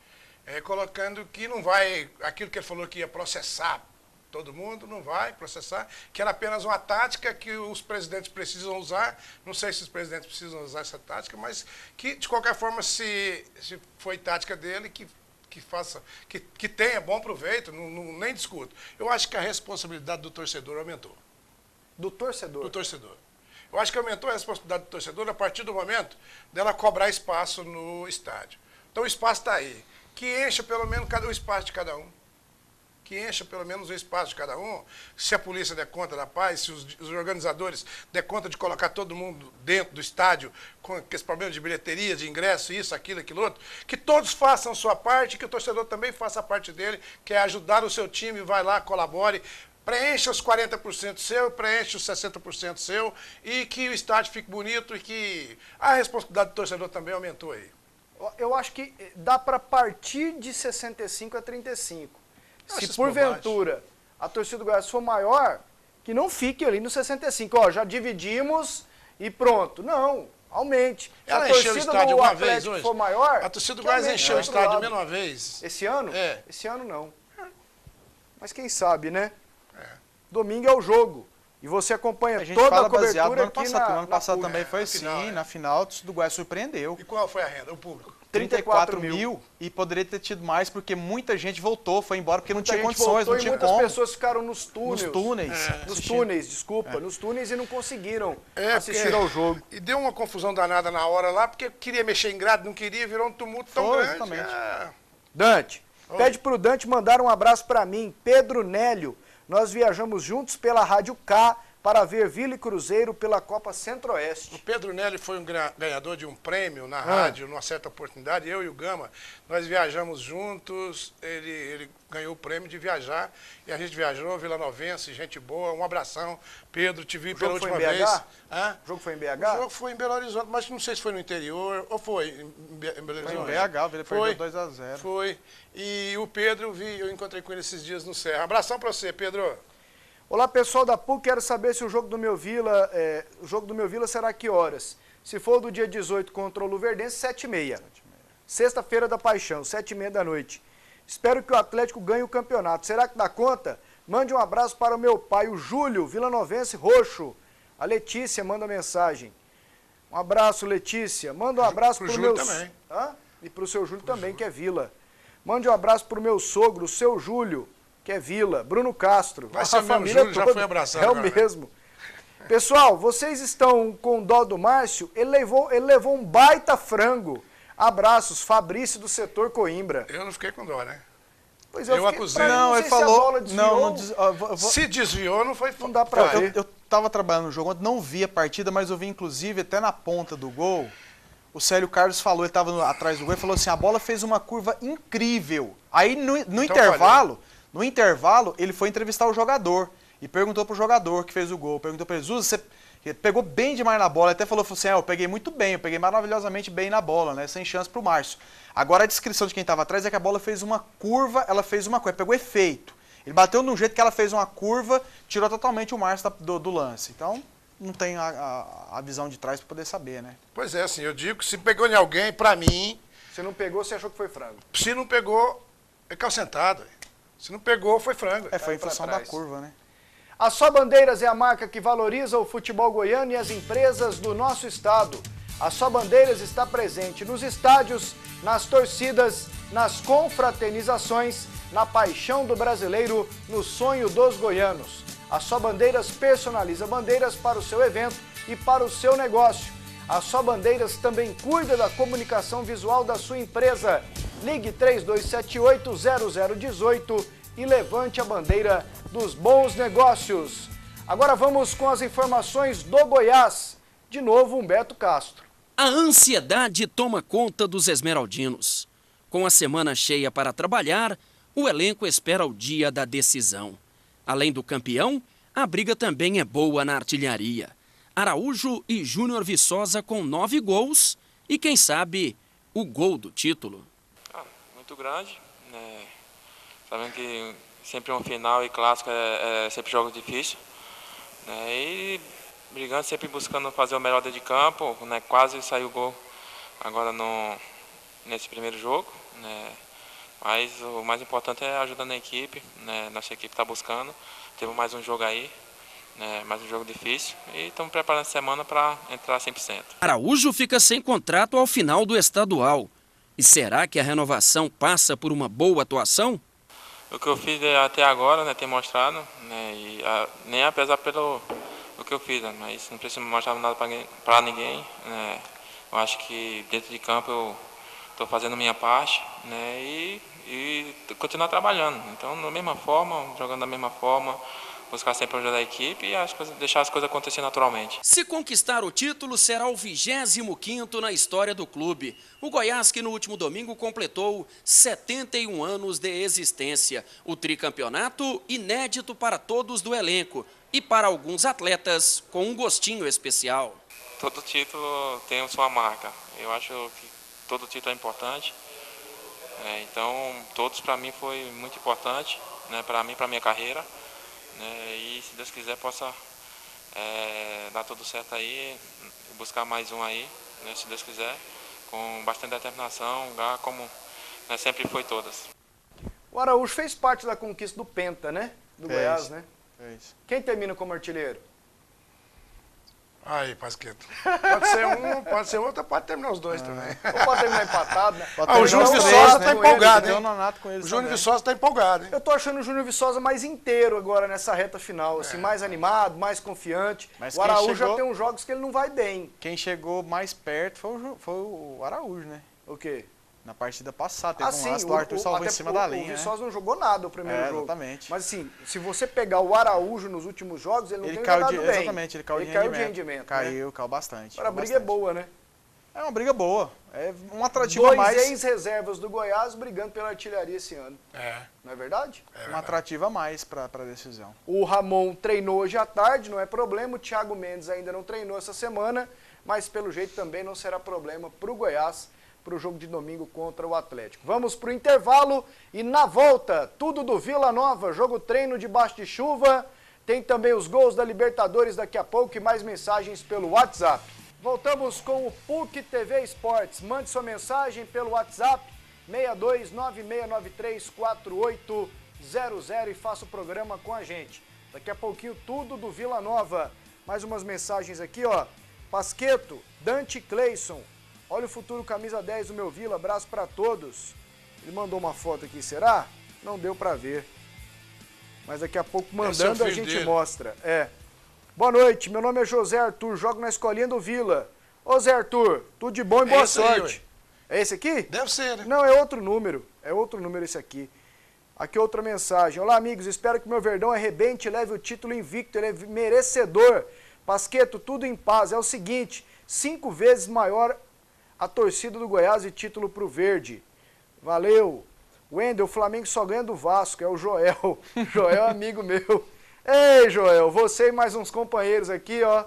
Speaker 3: colocando que não vai, aquilo que ele falou que ia processar todo mundo, não vai processar, que era apenas uma tática que os presidentes precisam usar. Não sei se os presidentes precisam usar essa tática, mas que, de qualquer forma, se foi tática dele, que tenha bom proveito, nem discuto. Eu acho que a responsabilidade do torcedor aumentou.
Speaker 1: Do torcedor?
Speaker 3: Do torcedor. Eu acho que aumentou a responsabilidade do torcedor a partir do momento dela cobrar espaço no estádio. Então o espaço está aí. Que encha pelo menos o espaço de cada um. Que encha pelo menos o espaço de cada um. Se a polícia der conta da paz, se os organizadores der conta de colocar todo mundo dentro do estádio com esse problema de bilheteria, de ingresso, isso, aquilo, outro, que todos façam sua parte, que o torcedor também faça a parte dele, que é ajudar o seu time, vai lá, colabore, preencha os 40% seu, preencha os 60% seu e que o estádio fique bonito e que a responsabilidade do torcedor também aumentou aí.
Speaker 1: Eu acho que dá para partir de 65 a 35. Se porventura a torcida do Goiás for maior, que não fique ali no 65. Ó, já dividimos e pronto. Não, aumente. Se
Speaker 3: ela
Speaker 1: a
Speaker 3: encheu o estádio uma vez
Speaker 1: Atlético
Speaker 3: hoje.
Speaker 1: For maior,
Speaker 3: a torcida do Goiás encheu o estádio menos uma vez.
Speaker 1: Esse ano?
Speaker 3: É.
Speaker 1: Esse ano não. Mas quem sabe, né? Domingo é o jogo. E você acompanha toda a cobertura aqui
Speaker 2: no ano passado também foi assim, na final o do Goiás surpreendeu.
Speaker 3: E qual foi a renda? O público?
Speaker 2: 34 mil e poderia ter tido mais porque muita gente voltou, foi embora porque não tinha condições, não tinha
Speaker 1: muitas
Speaker 2: como.
Speaker 1: pessoas ficaram nos túneis.
Speaker 2: Nos
Speaker 1: túneis e não conseguiram assistir ao jogo.
Speaker 3: E deu uma confusão danada na hora lá, porque queria mexer em grade, não queria, virou um tumulto tão grande.
Speaker 1: Dante, pede pro Dante mandar um abraço para mim, Pedro Nélio. Nós viajamos juntos pela Rádio K para ver Vila e Cruzeiro pela Copa Centro-Oeste.
Speaker 3: O Pedro Nelly foi um ganhador de um prêmio na rádio, numa certa oportunidade. Eu e o Gama, nós viajamos juntos. Ele ganhou o prêmio de viajar e a gente viajou, Vila Novense, gente boa. Um abração. Pedro, te vi pela última vez.
Speaker 1: O jogo foi em BH?
Speaker 3: O jogo foi em Belo Horizonte, mas não sei se foi no interior ou foi em Belo Horizonte.
Speaker 2: Foi em BH, ele perdeu 2-0.
Speaker 3: Foi. E o Pedro, eu encontrei com ele esses dias no Serra. Abração para você, Pedro.
Speaker 1: Olá, pessoal da PUC, quero saber se o jogo do Meu Vila, será que horas? Se for do dia 18 contra o Luverdense, 7h30. Sexta-feira da Paixão, 7h30 da noite. Espero que o Atlético ganhe o campeonato. Será que dá conta? Mande um abraço para o meu pai, o Júlio, vilanovense roxo. A Letícia manda mensagem. Um abraço, Letícia. Manda um abraço para o meu...
Speaker 3: também.
Speaker 1: E para o seu Júlio também, que é Vila. Mande um abraço para o meu sogro, o seu Júlio, que é Vila, Bruno Castro.
Speaker 3: Vai ser família toda. Já foi abraçado.
Speaker 1: É o mesmo. Pessoal, vocês estão com dó do Márcio? Ele levou um baita frango. Abraços, Fabrício do setor Coimbra.
Speaker 3: Eu não fiquei com dó, né?
Speaker 1: Pois
Speaker 3: eu acusei.
Speaker 1: Não, ele falou...
Speaker 3: Se desviou, não foi...
Speaker 1: Não dá pra ver.
Speaker 2: Eu tava trabalhando no jogo ontem, não vi a partida, mas eu vi inclusive até na ponta do gol. O Célio Carlos falou, ele estava atrás do gol, e falou assim, a bola fez uma curva incrível. Aí no intervalo, ele foi entrevistar o jogador e perguntou pro jogador que fez o gol, perguntou para ele, você pegou bem demais na bola, até falou assim, eu peguei muito bem, eu peguei maravilhosamente bem na bola, né, sem chance pro Márcio. Agora a descrição de quem estava atrás é que a bola fez uma curva, ela fez uma coisa, pegou efeito. Ele bateu de um jeito que ela fez uma curva, tirou totalmente o Márcio do lance. Então, não tem a visão de trás para poder saber, né?
Speaker 3: Pois é, assim, eu digo que se pegou em alguém, para mim...
Speaker 1: Se não pegou, você achou que foi frango?
Speaker 3: Se não pegou, é calcentado. Se não pegou, foi frango.
Speaker 2: Foi em função da curva, né?
Speaker 1: A Só Bandeiras é a marca que valoriza o futebol goiano e as empresas do nosso estado. A Só Bandeiras está presente nos estádios, nas torcidas, nas confraternizações, na paixão do brasileiro, no sonho dos goianos. A Só Bandeiras personaliza bandeiras para o seu evento e para o seu negócio. A Só Bandeiras também cuida da comunicação visual da sua empresa. Ligue 3278-0018 e levante a bandeira dos bons negócios. Agora vamos com as informações do Goiás. De novo, Humberto Castro.
Speaker 7: A ansiedade toma conta dos esmeraldinos. Com a semana cheia para trabalhar, o elenco espera o dia da decisão. Além do campeão, a briga também é boa na artilharia. Araújo e Júnior Viçosa com 9 gols e, quem sabe, o gol do título.
Speaker 11: Muito grande, né? Sabendo que sempre uma final e clássico é sempre jogo difícil, né? E brigando, sempre buscando fazer o melhor dentro de campo, né? Quase saiu o gol agora nesse primeiro jogo, né? Mas o mais importante é ajudando a equipe, né? Nossa equipe está buscando, temos mais um jogo aí, né? Mais um jogo difícil e estamos preparando a semana para entrar 100%.
Speaker 7: Araújo fica sem contrato ao final do estadual. E será que a renovação passa por uma boa atuação?
Speaker 11: O que eu fiz até agora, né, tem mostrado, né, e nem apesar pelo o que eu fiz, né, mas não preciso mostrar nada para ninguém, né. Eu acho que dentro de campo eu estou fazendo a minha parte, né, e continuar trabalhando. Então, da mesma forma, jogando da mesma forma, buscar sempre ajudar a equipe e deixar as coisas acontecer naturalmente.
Speaker 7: Se conquistar o título, será o 25º na história do clube. O Goiás, que no último domingo completou 71 anos de existência. O tricampeonato inédito para todos do elenco e para alguns atletas com um gostinho especial.
Speaker 11: Todo título tem sua marca. Eu acho que todo título é importante. Então, todos para mim foi muito importante, né, para mim, para minha carreira. E se Deus quiser possa dar tudo certo aí, buscar mais um aí, né, se Deus quiser, com bastante determinação, como sempre foi todas.
Speaker 1: O Araújo fez parte da conquista do Penta, né? Do Goiás, né?
Speaker 2: Fez.
Speaker 1: Quem termina como artilheiro?
Speaker 3: Aí, Pasqueto. Pode ser um, pode ser outro, pode terminar os dois também.
Speaker 1: Ou pode terminar empatado, né?
Speaker 3: O Júnior Viçosa tá empolgado, hein?
Speaker 2: O
Speaker 3: Júnior Viçosa tá empolgado, hein?
Speaker 1: Eu tô achando o Júnior Viçosa mais inteiro agora nessa reta final, assim, mais animado, mais confiante.
Speaker 2: Mas
Speaker 1: o Araújo
Speaker 2: chegou...
Speaker 1: já tem uns jogos que ele não vai bem.
Speaker 2: Quem chegou mais perto foi o Araújo, né?
Speaker 1: O quê?
Speaker 2: Na partida passada, teve um lance
Speaker 1: sim,
Speaker 2: do Arthur salvou em cima da linha.
Speaker 1: O Viçosa não jogou nada o primeiro jogo.
Speaker 2: Exatamente.
Speaker 1: Mas assim, se você pegar o Araújo nos últimos jogos, ele não tem
Speaker 2: caiu
Speaker 1: jogado bem.
Speaker 2: Exatamente, ele caiu de rendimento. Caiu bastante.
Speaker 1: Agora a briga é boa, né?
Speaker 2: É uma briga boa. É um atrativo a mais.
Speaker 1: 2 ex-reservas do Goiás brigando pela artilharia esse ano. Não é verdade?
Speaker 2: Um atrativo a mais para a decisão.
Speaker 1: O Ramon treinou hoje à tarde, não é problema. O Thiago Mendes ainda não treinou essa semana, mas pelo jeito também não será problema para o Goiás, para o jogo de domingo contra o Atlético. Vamos para o intervalo e na volta, tudo do Vila Nova, jogo treino debaixo de chuva. Tem também os gols da Libertadores daqui a pouco e mais mensagens pelo WhatsApp. Voltamos com o PUC TV Esportes. Mande sua mensagem pelo WhatsApp 6296934800 e faça o programa com a gente. Daqui a pouquinho tudo do Vila Nova. Mais umas mensagens aqui, ó. Pasqueto, Dante Cleison. Olha o futuro camisa 10 do meu Vila, abraço para todos. Ele mandou uma foto aqui, será? Não deu para ver. Mas daqui a pouco mandando a gente mostra. Boa noite, meu nome é José Arthur, jogo na escolinha do Vila. Ô Zé Arthur, tudo de bom e boa sorte. É esse aqui?
Speaker 3: Deve ser, né?
Speaker 1: Não, é outro número esse aqui. Aqui outra mensagem. Olá amigos, espero que meu Verdão arrebente e leve o título invicto, ele é merecedor. Pasqueto, tudo em paz. É o seguinte, 5 vezes maior a torcida do Goiás e título pro Verde. Valeu. Wendel, o Flamengo só ganha do Vasco, é o Joel. Joel é amigo meu. Ei, Joel, você e mais uns companheiros aqui, ó.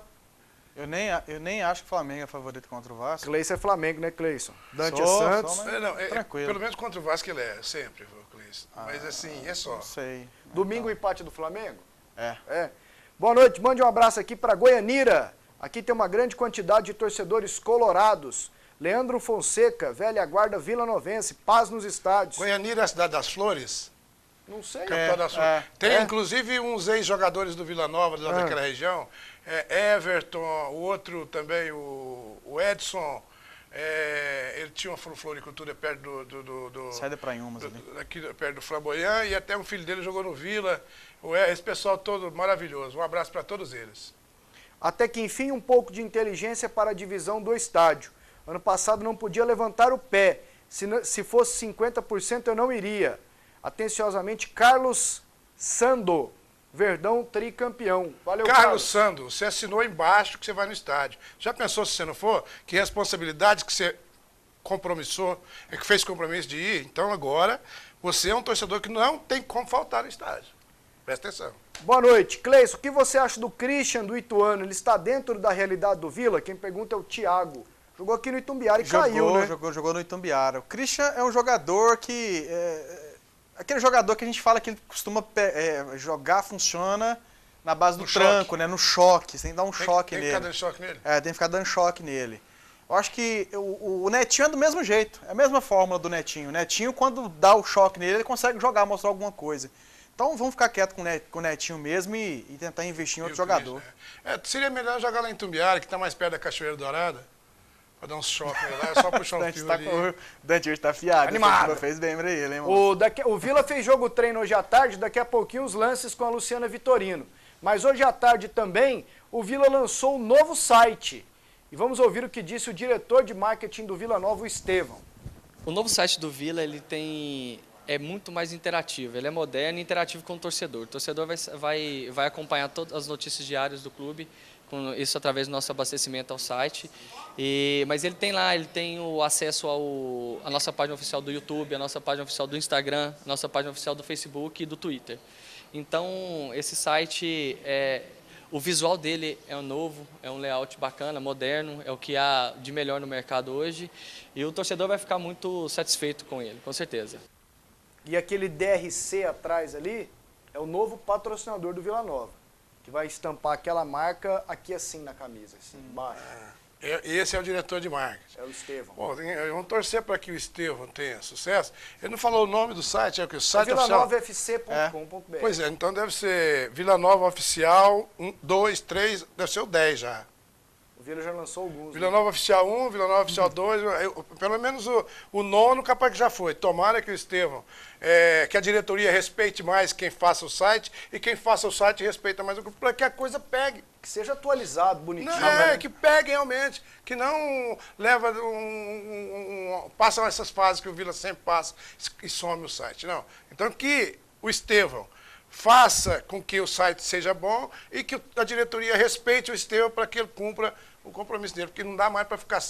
Speaker 2: Eu nem acho que o Flamengo é favorito contra o Vasco.
Speaker 1: Cleison é Flamengo, né, Cleison? Dante é Santos.
Speaker 3: Tranquilo. Pelo menos contra o Vasco ele é, sempre, o Cleison. Mas assim, é só.
Speaker 2: Não sei.
Speaker 1: Domingo o empate do Flamengo?
Speaker 2: É.
Speaker 1: Boa noite, mande um abraço aqui para Goianira. Aqui tem uma grande quantidade de torcedores colorados. Leandro Fonseca, velha guarda vilanovense, paz nos estádios.
Speaker 3: Goianira é a cidade das flores?
Speaker 1: Não sei.
Speaker 3: Tem inclusive uns ex-jogadores do Vila Nova, daquela região. Everton, o outro também, o Edson. Ele tinha uma floricultura perto do
Speaker 2: Sai de Pranhumas ali.
Speaker 3: Aqui perto do Flamboyant, e até um filho dele jogou no Vila. Esse pessoal todo maravilhoso. Um abraço para todos eles.
Speaker 1: Até que enfim um pouco de inteligência para a divisão do estádio. Ano passado não podia levantar o pé. Se fosse 50% eu não iria. Atenciosamente, Carlos Sando, Verdão tricampeão. Valeu,
Speaker 3: Carlos Sando, você assinou embaixo que você vai no estádio. Já pensou se você não for? Que responsabilidade que você compromissou, que fez compromisso de ir? Então agora você é um torcedor que não tem como faltar no estádio. Presta atenção.
Speaker 1: Boa noite. Cleison, o que você acha do Christian, do Ituano? Ele está dentro da realidade do Vila? Quem pergunta é o Thiago. Jogou aqui no Itumbiara e caiu, né?
Speaker 2: Jogou no Itumbiara. O Christian é um jogador que... aquele jogador que a gente fala que ele costuma jogar, funciona na base do tranco, né? No choque. Você tem que dar um choque nele.
Speaker 3: Tem que ficar dando choque nele?
Speaker 2: Tem que ficar dando choque nele. Eu acho que o Netinho é do mesmo jeito. É a mesma fórmula do Netinho. O Netinho, quando dá o choque nele, ele consegue jogar, mostrar alguma coisa. Então vamos ficar quieto com o Netinho mesmo e tentar investir em outro jogador.
Speaker 3: Seria melhor jogar lá em Itumbiara, que está mais perto da Cachoeira Dourada. Pra dar uns choques lá, é só puxar um fio ali.
Speaker 2: O Dante hoje tá afiado.
Speaker 1: Animado.
Speaker 2: Fez bem pra ele, hein, mano?
Speaker 1: O Vila fez jogo treino hoje à tarde, daqui a pouquinho os lances com a Luciana Vitorino. Mas hoje à tarde também, o Vila lançou um novo site. E vamos ouvir o que disse o diretor de marketing do Vila Nova, o Estevão.
Speaker 12: O novo site do Vila, é muito mais interativo, ele é moderno e interativo com o torcedor. O torcedor vai acompanhar todas as notícias diárias do clube, com isso através do nosso abastecimento ao site. Mas ele tem o acesso à nossa página oficial do YouTube, a nossa página oficial do Instagram, a nossa página oficial do Facebook e do Twitter. Então, esse site, o visual dele é novo, é um layout bacana, moderno, é o que há de melhor no mercado hoje. E o torcedor vai ficar muito satisfeito com ele, com certeza.
Speaker 1: E aquele DRC atrás ali é o novo patrocinador do Vila Nova, que vai estampar aquela marca aqui assim na camisa, assim, embaixo.
Speaker 3: Esse é o diretor de marketing.
Speaker 1: É o Estevão.
Speaker 3: Bom, vamos torcer para que o Estevão tenha sucesso. Ele não falou o nome do site, o site oficial?
Speaker 1: vilanovafc.com.br.
Speaker 3: Pois é, então deve ser Vila Nova Oficial 1, 2, 3, deve ser o 10 já.
Speaker 1: Vila já lançou alguns.
Speaker 3: Vila Nova Oficial 1, Vila Nova Oficial 2, pelo menos o nono capaz que já foi. Tomara que o Estevão, que a diretoria respeite mais quem faça o site e quem faça o site respeita mais o grupo, para que a coisa pegue.
Speaker 1: Que seja atualizado, bonitinho.
Speaker 3: Não, que pegue realmente, que não leva passam essas fases que o Vila sempre passa e some o site, não. Então que o Estevão faça com que o site seja bom e que a diretoria respeite o Estevão para que ele cumpra o compromisso dele, porque não dá mais para ficar...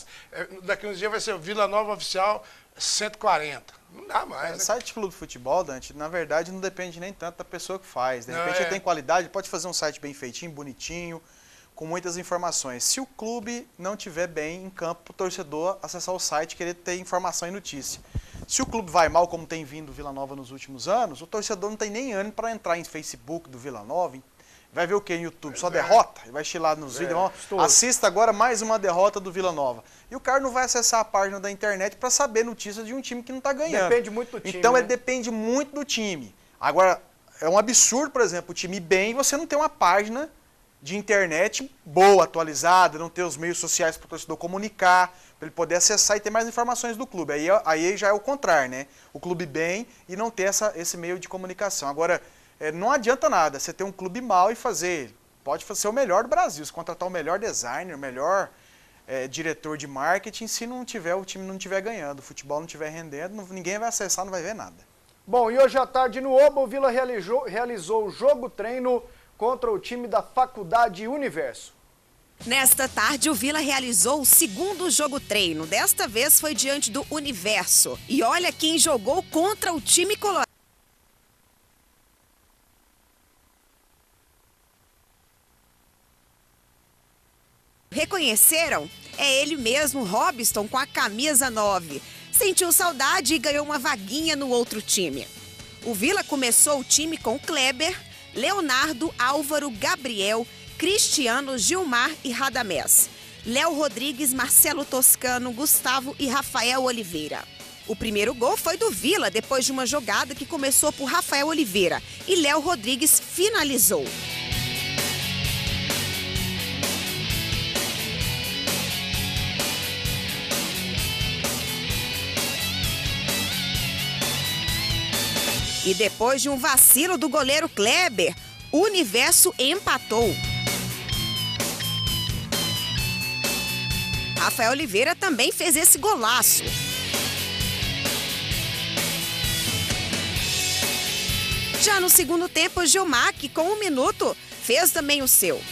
Speaker 3: Daqui uns dias vai ser o Vila Nova Oficial 140. Não dá mais. Né?
Speaker 2: Site de clube de futebol, Dante, na verdade não depende nem tanto da pessoa que faz. De repente ele tem qualidade, pode fazer um site bem feitinho, bonitinho, com muitas informações. Se o clube não estiver bem em campo, o torcedor acessar o site e querer ter informação e notícia. Se o clube vai mal, como tem vindo o Vila Nova nos últimos anos, o torcedor não tem nem ânimo para entrar em Facebook do Vila Nova. Vai ver o que no YouTube? Só derrota? Vai estilar nos vídeos. Assista agora mais uma derrota do Vila Nova. E o cara não vai acessar a página da internet para saber notícias de um time que não está ganhando.
Speaker 1: Depende muito do time.
Speaker 2: Então ele depende muito do time. Agora, é um absurdo, por exemplo, o time bem e você não ter uma página de internet boa, atualizada, não ter os meios sociais para o torcedor comunicar, para ele poder acessar e ter mais informações do clube. Aí já é o contrário, né? O clube bem e não ter esse meio de comunicação. Agora, não adianta nada você ter um clube mal e pode ser o melhor do Brasil, se contratar o melhor designer, o melhor diretor de marketing, se o time não estiver ganhando, o futebol não estiver rendendo, ninguém vai acessar, não vai ver nada.
Speaker 1: Bom, e hoje à tarde no Oba, o Vila realizou o jogo-treino contra o time da Faculdade Universo.
Speaker 4: Nesta tarde, o Vila realizou o segundo jogo-treino. Desta vez foi diante do Universo. E olha quem jogou contra o time colorado. Reconheceram? É ele mesmo, Robson, com a camisa 9. Sentiu saudade e ganhou uma vaguinha no outro time. O Vila começou o time com Kleber, Leonardo, Álvaro, Gabriel, Cristiano, Gilmar e Radamés. Léo Rodrigues, Marcelo Toscano, Gustavo e Rafael Oliveira. O primeiro gol foi do Vila, depois de uma jogada que começou por Rafael Oliveira. E Léo Rodrigues finalizou. E depois de um vacilo do goleiro Kleber, o Universo empatou. Rafael Oliveira também fez esse golaço. Já no segundo tempo, Gilmar, que com 1 minuto, fez também o seu.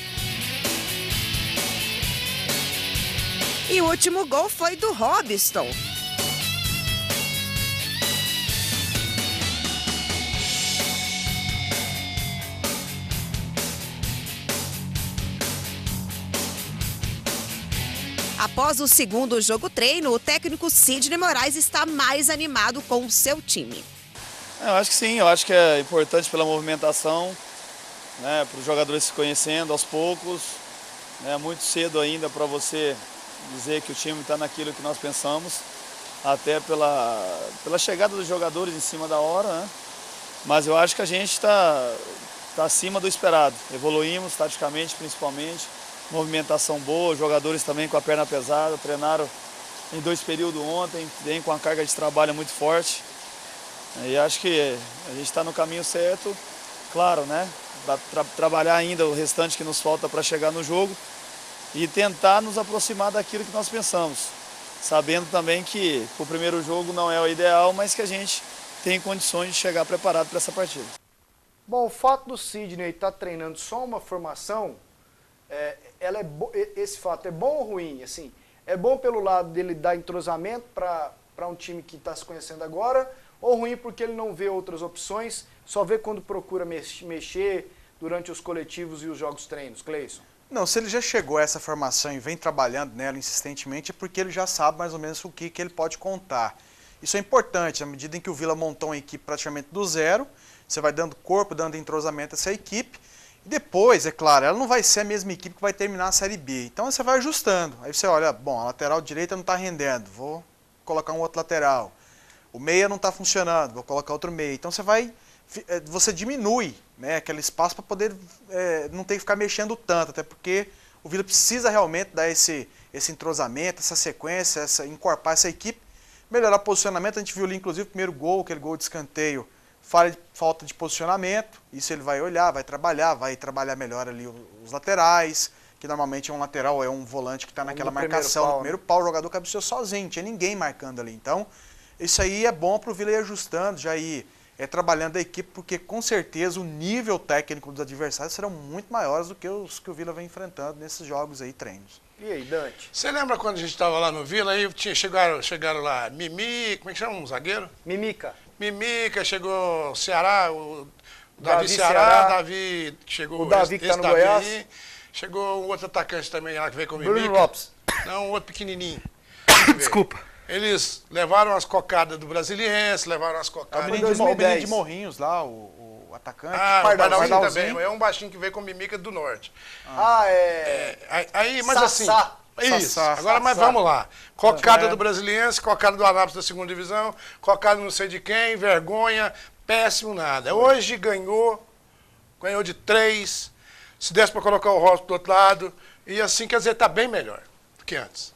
Speaker 4: E o último gol foi do Robson. Após o segundo jogo-treino, o técnico Sidney Moraes está mais animado com o seu time.
Speaker 13: Eu acho que sim, eu acho que é importante pela movimentação, né, para os jogadores se conhecendo aos poucos. É muito cedo ainda para você dizer que o time está naquilo que nós pensamos, até pela chegada dos jogadores em cima da hora, né? Mas eu acho que a gente está acima do esperado. Evoluímos taticamente, principalmente. Movimentação boa, jogadores também com a perna pesada, treinaram em 2 períodos ontem, vem com uma carga de trabalho muito forte. E acho que a gente está no caminho certo, claro, né? Trabalhar ainda o restante que nos falta para chegar no jogo e tentar nos aproximar daquilo que nós pensamos, sabendo também que o primeiro jogo não é o ideal, mas que a gente tem condições de chegar preparado para essa partida.
Speaker 1: Bom, o fato do Sidney estar treinando só uma formação, esse fato é bom ou ruim? Assim, é bom pelo lado dele dar entrosamento para um time que está se conhecendo agora, ou ruim porque ele não vê outras opções, só vê quando procura mexer durante os coletivos e os jogos treinos, Cleison?
Speaker 2: Não, se ele já chegou a essa formação e vem trabalhando nela insistentemente, é porque ele já sabe mais ou menos o que ele pode contar. Isso é importante, à medida em que o Vila montou uma equipe praticamente do zero, você vai dando corpo, dando entrosamento a essa equipe, e depois, é claro, ela não vai ser a mesma equipe que vai terminar a Série B. Então você vai ajustando. Aí você olha, bom, a lateral direita não está rendendo, vou colocar um outro lateral. O meia não está funcionando, vou colocar outro meia. Então você diminui, né, aquele espaço para poder não ter que ficar mexendo tanto, até porque O Vila precisa realmente dar esse entrosamento, essa sequência, encorpar essa equipe, melhorar o posicionamento. A gente viu ali, inclusive, o primeiro gol, aquele gol de escanteio, falta de posicionamento. Isso ele vai olhar, vai trabalhar melhor ali os laterais, que normalmente é um lateral, é um volante que está naquela marcação. No primeiro pau, o jogador cabeceou sozinho, não tinha ninguém marcando ali. Então, isso aí é bom para o Vila ir ajustando, já ir trabalhando a equipe, porque com certeza o nível técnico dos adversários serão muito maiores do que os que o Vila vem enfrentando nesses jogos aí, treinos.
Speaker 1: E aí, Dante?
Speaker 3: Você lembra quando a gente estava lá no Vila, aí chegaram lá Mimi, como é que chama um zagueiro?
Speaker 1: Mimica,
Speaker 3: chegou o Ceará, o
Speaker 1: Davi
Speaker 3: Ceará, Davi, chegou
Speaker 1: o Davi que está no Goiás.
Speaker 3: Aí, chegou um outro atacante também lá que veio com o
Speaker 1: Bruno
Speaker 3: Mimica.
Speaker 1: Lopes.
Speaker 3: Não, um outro pequenininho.
Speaker 1: Desculpa.
Speaker 3: Eles levaram as cocadas do Brasiliense, levaram as cocadas...
Speaker 2: O menino de Morrinhos lá, o atacante.
Speaker 3: Pardalzinho também. É um baixinho que veio com Mimica do Norte. Aí, mas
Speaker 1: Sassá.
Speaker 3: assim... Isso.
Speaker 2: Sassá.
Speaker 3: Agora, mas vamos lá. Cocada do Brasiliense, cocada do Anápolis da segunda divisão, cocada não sei de quem, vergonha, péssimo nada. Hoje ganhou de 3, se desse para colocar o Robson do outro lado, e assim, quer dizer, tá bem melhor do que antes.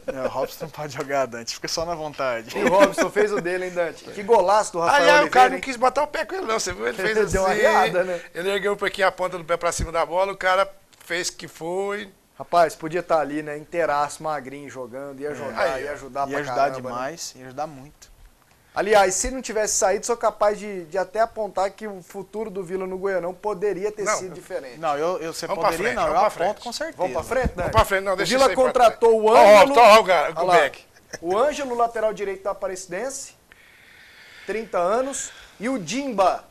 Speaker 2: O Robson não pode jogar, Dante, fica só na vontade.
Speaker 1: E o Robson fez o dele, hein, Dante? Que golaço do Rafael
Speaker 3: Aliás,
Speaker 1: Oliveira,
Speaker 3: o cara não
Speaker 1: hein?
Speaker 3: quis botar o pé com ele, não. Você viu? Ele fez assim.
Speaker 1: Deu uma riada, né?
Speaker 3: Ele ergueu um pouquinho a ponta do pé pra cima da bola, o cara fez que foi.
Speaker 1: Rapaz, podia estar ali, né? Inteiraço, magrinho, jogando, ia jogar, ia ajudar pra caramba.
Speaker 2: Ia ajudar demais, ia ajudar muito.
Speaker 1: Aliás, se não tivesse saído, sou capaz de até apontar que o futuro do Vila no Goianão poderia ter sido diferente.
Speaker 2: Não, você
Speaker 3: Vamos
Speaker 2: poderia,
Speaker 3: pra frente,
Speaker 2: não, eu
Speaker 3: vamos pra
Speaker 2: aponto
Speaker 3: frente.
Speaker 2: com certeza.
Speaker 1: Vamos pra frente, né?
Speaker 3: Vamos pra frente, não,
Speaker 1: O
Speaker 3: deixa
Speaker 1: Vila
Speaker 3: isso aí pra
Speaker 1: contratou o
Speaker 3: trás.
Speaker 1: Ângelo.
Speaker 3: O Beck.
Speaker 1: O Ângelo, lateral direito da Aparecidense, 30 anos. E o Dimba.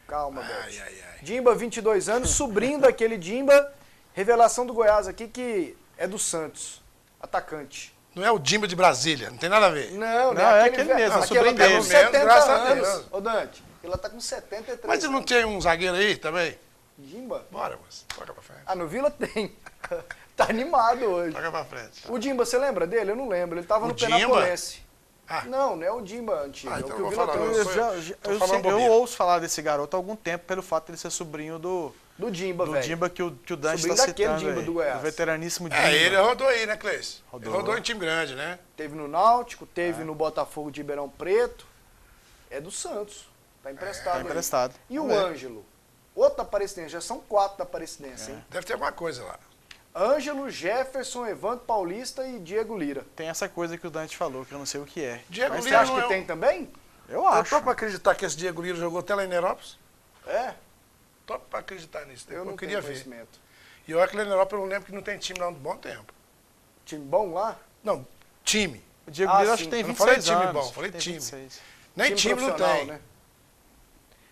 Speaker 1: Calma, Beck. Dimba, 22 anos, sobrinho daquele Dimba. Revelação do Goiás aqui, que é do Santos. Atacante.
Speaker 3: Não é o Dimba de Brasília, não tem nada a ver.
Speaker 1: Não,
Speaker 2: é aquele mesmo,
Speaker 1: Aquele
Speaker 2: sobrinho
Speaker 1: tá com
Speaker 2: dele.
Speaker 1: 70
Speaker 3: Graças a
Speaker 1: anos.
Speaker 3: Deus.
Speaker 1: Ô, Dante, ele tá com 73
Speaker 3: Mas não tem um zagueiro aí também?
Speaker 1: Dimba?
Speaker 3: Bora, moço. Toca pra frente.
Speaker 1: Ah, no Vila tem. Tá animado hoje.
Speaker 3: Toca pra frente.
Speaker 1: O Dimba, você lembra dele? Eu não lembro. Ele tava no
Speaker 3: Dimba?
Speaker 1: Penapolense.
Speaker 3: Ah.
Speaker 1: Não é o Dimba antigo.
Speaker 3: Ah,
Speaker 1: é
Speaker 3: então
Speaker 1: o que o
Speaker 3: eu
Speaker 1: Vila
Speaker 3: vou falar,
Speaker 1: trouxe.
Speaker 2: Eu ouço falar desse garoto há algum tempo pelo fato de ele ser sobrinho do
Speaker 1: Dimba, velho.
Speaker 2: Do Dimba que o Dante
Speaker 1: Sobrinho
Speaker 2: está
Speaker 1: daquele
Speaker 2: citando
Speaker 1: Dimba
Speaker 2: aí,
Speaker 1: do Goiás.
Speaker 2: o veteraníssimo Dimba.
Speaker 3: Ele rodou aí, né, Cleice?
Speaker 2: Rodou.
Speaker 3: Rodou em time grande, né?
Speaker 1: Teve no Náutico, teve no Botafogo de Ribeirão Preto. É do Santos. Tá emprestado.
Speaker 2: Tá emprestado.
Speaker 1: E o Ângelo? Outro Aparecidense. Já são 4 da Aparecidense, hein?
Speaker 3: Deve ter alguma coisa lá.
Speaker 1: Ângelo, Jefferson, Evandro Paulista e Diego Lira.
Speaker 2: Tem essa coisa que o Dante falou, que eu não sei o que é.
Speaker 3: Diego
Speaker 1: Mas você
Speaker 3: Lira
Speaker 1: acha
Speaker 3: não
Speaker 1: que
Speaker 3: é
Speaker 1: tem também?
Speaker 2: Eu acho.
Speaker 3: Eu tô pra acreditar que esse Diego Lira jogou até lá em Nerópolis.
Speaker 1: É?
Speaker 3: Tô pra acreditar nisso.
Speaker 1: Eu não
Speaker 3: queria
Speaker 1: tenho
Speaker 3: ver.
Speaker 1: conhecimento.
Speaker 3: E olha que lá em Nerópolis eu não lembro que não tem time lá há um bom tempo.
Speaker 1: Time bom lá?
Speaker 3: Não, time.
Speaker 2: O Diego Lira acho que tem
Speaker 3: Eu não
Speaker 2: 26
Speaker 3: falei time
Speaker 2: anos.
Speaker 3: bom, falei
Speaker 2: Tem
Speaker 3: time.
Speaker 2: 26.
Speaker 3: Nem time não
Speaker 1: profissional,
Speaker 3: tem.
Speaker 1: né?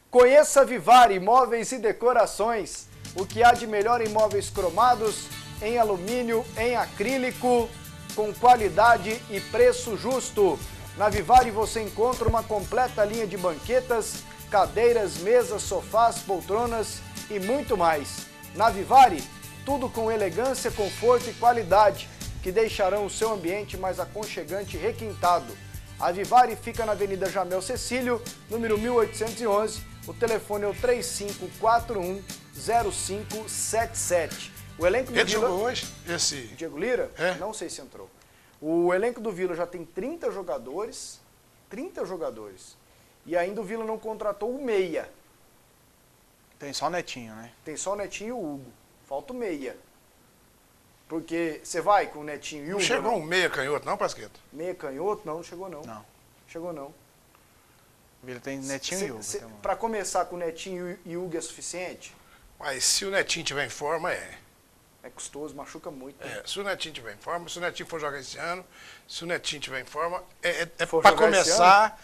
Speaker 1: Conheça a Vivari Móveis e Decorações. O que há de melhor em móveis cromados, em alumínio, em acrílico, com qualidade e preço justo. Na Vivari você encontra uma completa linha de banquetas, cadeiras, mesas, sofás, poltronas e muito mais. Na Vivari, tudo com elegância, conforto e qualidade, que deixarão o seu ambiente mais aconchegante e requintado. A Vivari fica na Avenida Jamel Cecílio, número 1811. O telefone é o 3541-0577. O elenco do
Speaker 3: Ele
Speaker 1: Vila...
Speaker 3: jogou hoje? Esse...
Speaker 1: Diego Lira?
Speaker 3: É?
Speaker 1: Não sei se entrou. O elenco do Vila já tem 30 jogadores. 30 jogadores. E ainda o Vila não contratou o meia.
Speaker 2: Tem só o Netinho, né?
Speaker 1: Tem só o Netinho e o Hugo. Falta o meia. Porque você vai com o Netinho e o
Speaker 3: Não
Speaker 1: Hugo...
Speaker 3: chegou
Speaker 1: né?
Speaker 3: um meia canhoto, não, Pasqueto?
Speaker 1: Meia canhoto? Não, não chegou não.
Speaker 2: Não.
Speaker 1: Chegou não.
Speaker 2: O Vila tem Netinho e Hugo.
Speaker 1: Para começar com o Netinho e o Hugo é suficiente?
Speaker 3: Mas se o Netinho tiver em forma, é.
Speaker 1: É custoso, machuca muito. Né?
Speaker 3: É, se o Netinho tiver em forma, se o Netinho for jogar esse ano, se o Netinho tiver em forma,
Speaker 1: For
Speaker 3: para
Speaker 1: jogar
Speaker 3: começar,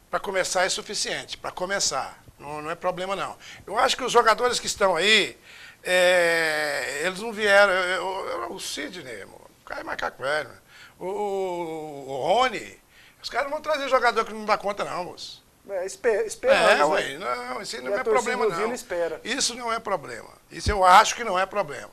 Speaker 3: para começar é suficiente, para começar, não é problema não. Eu acho que os jogadores que estão aí, eles não vieram, o Sidney, o cara é macaco velho, o Rony, os caras não vão trazer jogador que não dá conta não, moço.
Speaker 1: Esperamos,
Speaker 3: ué, não, isso não
Speaker 1: E a
Speaker 3: é problema
Speaker 1: torcida do
Speaker 3: não.
Speaker 1: Vila espera.
Speaker 3: Isso não é problema, isso eu acho que não é problema.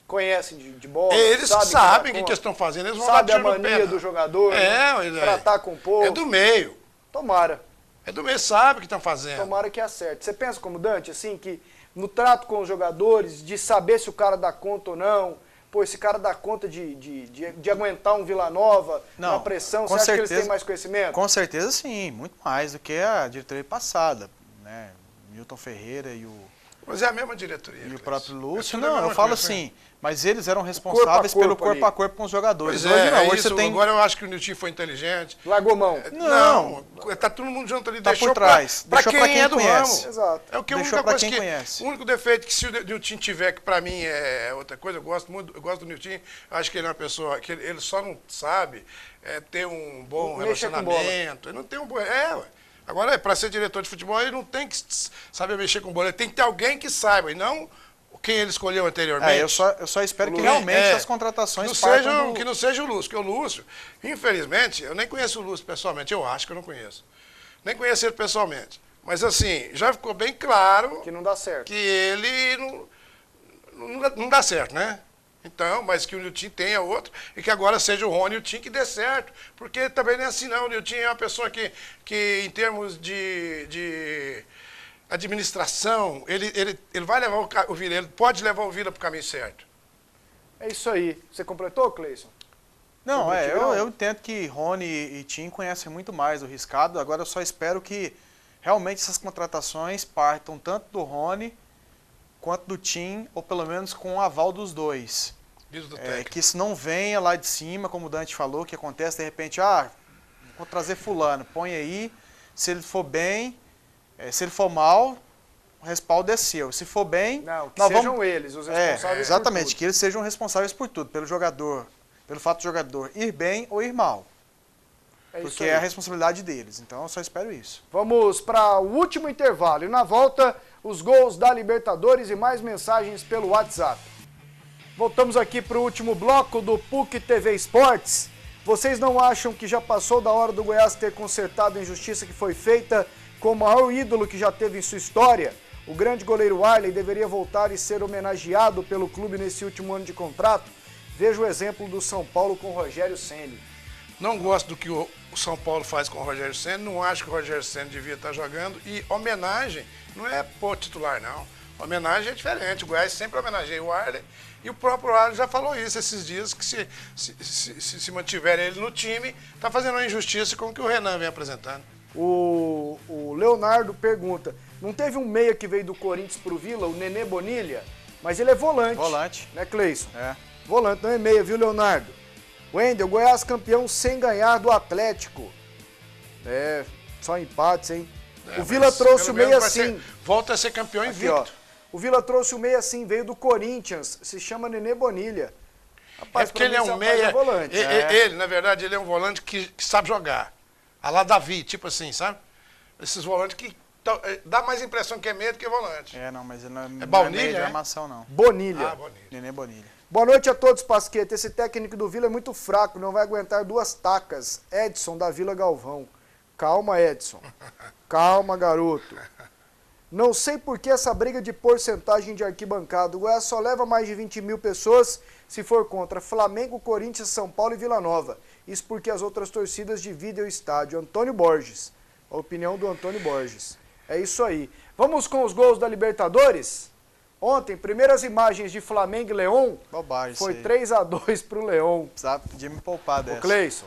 Speaker 1: Conhecem de bola?
Speaker 3: Eles
Speaker 1: sabem
Speaker 3: sabem o
Speaker 1: que
Speaker 3: que eles estão fazendo, eles vão
Speaker 1: Sabe
Speaker 3: dar
Speaker 1: a
Speaker 3: tiro no pé,
Speaker 1: mania
Speaker 3: não.
Speaker 1: do jogador, né? Tratar com o povo.
Speaker 3: É do meio.
Speaker 1: Tomara.
Speaker 3: É do meio, sabe o que estão fazendo.
Speaker 1: Tomara que acerte. Você pensa como Dante, assim, que no trato com os jogadores, de saber se o cara dá conta ou não, pô, esse cara dá conta de aguentar um Vila Nova, na pressão, você acha que eles têm mais conhecimento?
Speaker 2: Com certeza sim, muito mais do que a diretoria passada, né? Milton Ferreira e o...
Speaker 3: Mas é a mesma diretoria.
Speaker 2: E o próprio Lúcio, não, eu falo assim, mas eles eram responsáveis
Speaker 1: corpo
Speaker 2: pelo corpo a corpo com os jogadores.
Speaker 3: Pois
Speaker 2: Hoje não, hoje
Speaker 3: isso,
Speaker 2: você tem...
Speaker 3: Agora eu acho que o Nilton foi inteligente.
Speaker 1: Largou mão.
Speaker 3: Não, tá todo mundo junto ali,
Speaker 2: tá
Speaker 3: deixou
Speaker 2: por trás.
Speaker 3: Pra
Speaker 2: Deixou
Speaker 3: quem
Speaker 2: pra quem
Speaker 3: é do
Speaker 2: conhece.
Speaker 3: ramo.
Speaker 1: Exato.
Speaker 3: É o que a
Speaker 2: Deixou
Speaker 3: única
Speaker 2: pra
Speaker 3: coisa
Speaker 2: quem
Speaker 3: que...
Speaker 2: conhece.
Speaker 3: O único defeito que se o Nilton tiver, que pra mim é outra coisa, eu gosto do Nilton, acho que ele é uma pessoa, que ele só não sabe ter um bom relacionamento. Ele não tem um bom... ué. Agora, para ser diretor de futebol, ele não tem que saber mexer com bola, ele tem que ter alguém que saiba, e não quem ele escolheu anteriormente.
Speaker 2: Eu só espero que realmente as contratações
Speaker 3: que não seja o Lúcio, porque o Lúcio, infelizmente, eu nem conheço o Lúcio pessoalmente, eu acho que eu não conheço. Nem conheço ele pessoalmente. Mas assim, já ficou bem claro...
Speaker 1: Que não dá certo.
Speaker 3: Que ele não dá certo, né? Então, mas que o Nilton tenha outro e que agora seja o Rony e o Tim que dê certo. Porque também não é assim, não. O Nilton é uma pessoa que em termos de administração, ele vai levar o Vila, ele pode levar o Vila para o caminho certo.
Speaker 1: É isso aí. Você completou, Cleison?
Speaker 2: Não, eu entendo que Rony e Tim conhecem muito mais do Riscado. Agora eu só espero que realmente essas contratações partam tanto do Rony quanto do Tim, ou pelo menos com o aval dos dois. Que isso não venha lá de cima, como o Dante falou, que acontece de repente, vou trazer fulano, põe aí, se ele for bem, se ele for mal, o respaldo é seu. Se for bem...
Speaker 1: Não, que sejam eles os responsáveis
Speaker 2: exatamente,
Speaker 1: por tudo.
Speaker 2: que eles sejam responsáveis por tudo, pelo jogador, pelo fato do jogador ir bem ou ir mal. Porque é a responsabilidade deles, então eu só espero isso.
Speaker 1: Vamos para o último intervalo e na volta os gols da Libertadores e mais mensagens pelo WhatsApp. Voltamos aqui para o último bloco do PUC TV Esportes. Vocês não acham que já passou da hora do Goiás ter consertado a injustiça que foi feita com o maior ídolo que já teve em sua história? O grande goleiro Arley deveria voltar e ser homenageado pelo clube nesse último ano de contrato? Veja o exemplo do São Paulo com o Rogério Ceni.
Speaker 3: Não gosto do que o São Paulo faz com o Rogério Ceni, não acho que o Rogério Ceni devia estar jogando, e homenagem não é por titular, não. Homenagem é diferente, o Goiás sempre homenageia o Arley, e o próprio Arley já falou isso esses dias, que se mantiver ele no time, está fazendo uma injustiça com o que o Renan vem apresentando.
Speaker 1: O Leonardo pergunta, não teve um meia que veio do Corinthians para o Vila, o Nenê Bonilha? Mas ele é volante.
Speaker 2: Volante.
Speaker 1: Né, Cleison?
Speaker 2: É.
Speaker 1: Volante, não é meia, viu, Leonardo? Wendel, Goiás campeão sem ganhar do Atlético. Só empates, hein? O Vila trouxe o meia assim.
Speaker 3: Volta a ser campeão invicto.
Speaker 1: O Vila trouxe o meia assim, veio do Corinthians, se chama Nenê Bonilha. Rapaz,
Speaker 3: porque ele é um meia.
Speaker 1: Volante.
Speaker 3: Ele, na verdade, ele é um volante que sabe jogar. A lá Davi, tipo assim, sabe? Esses volantes que dá mais impressão que é meia do que volante.
Speaker 2: Não, mas ele não é
Speaker 3: Bonilha,
Speaker 2: de armação, não.
Speaker 1: Bonilha.
Speaker 3: Bonilha.
Speaker 2: Nenê Bonilha.
Speaker 1: Boa noite a todos, Pasqueta. Esse técnico do Vila é muito fraco, não vai aguentar 2 tacas. Edson, da Vila Galvão. Calma, Edson. Calma, garoto. Não sei por que essa briga de porcentagem de arquibancada. O Goiás só leva mais de 20 mil pessoas se for contra Flamengo, Corinthians, São Paulo e Vila Nova. Isso porque as outras torcidas dividem o estádio. Antônio Borges. A opinião do Antônio Borges. É isso aí. Vamos com os gols da Libertadores? Ontem, primeiras imagens de Flamengo e León.
Speaker 2: Bobagem,
Speaker 1: foi 3-2 pro León.
Speaker 2: Precisava de me poupar dessa.
Speaker 1: O Cleison.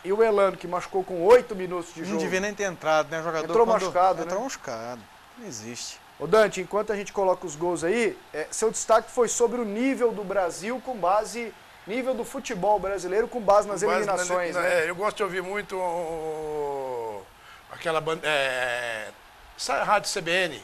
Speaker 1: E o Elano, que machucou com 8 minutos de jogo.
Speaker 2: Não devia nem ter entrado, né? O jogador
Speaker 1: entrou machucado, né?
Speaker 2: Entrou machucado. Não existe.
Speaker 1: Ô Dante, enquanto a gente coloca os gols aí, seu destaque foi sobre o nível do Brasil com base... Nível do futebol brasileiro com base nas eliminações, né?
Speaker 3: Eu gosto de ouvir muito aquela rádio CBN.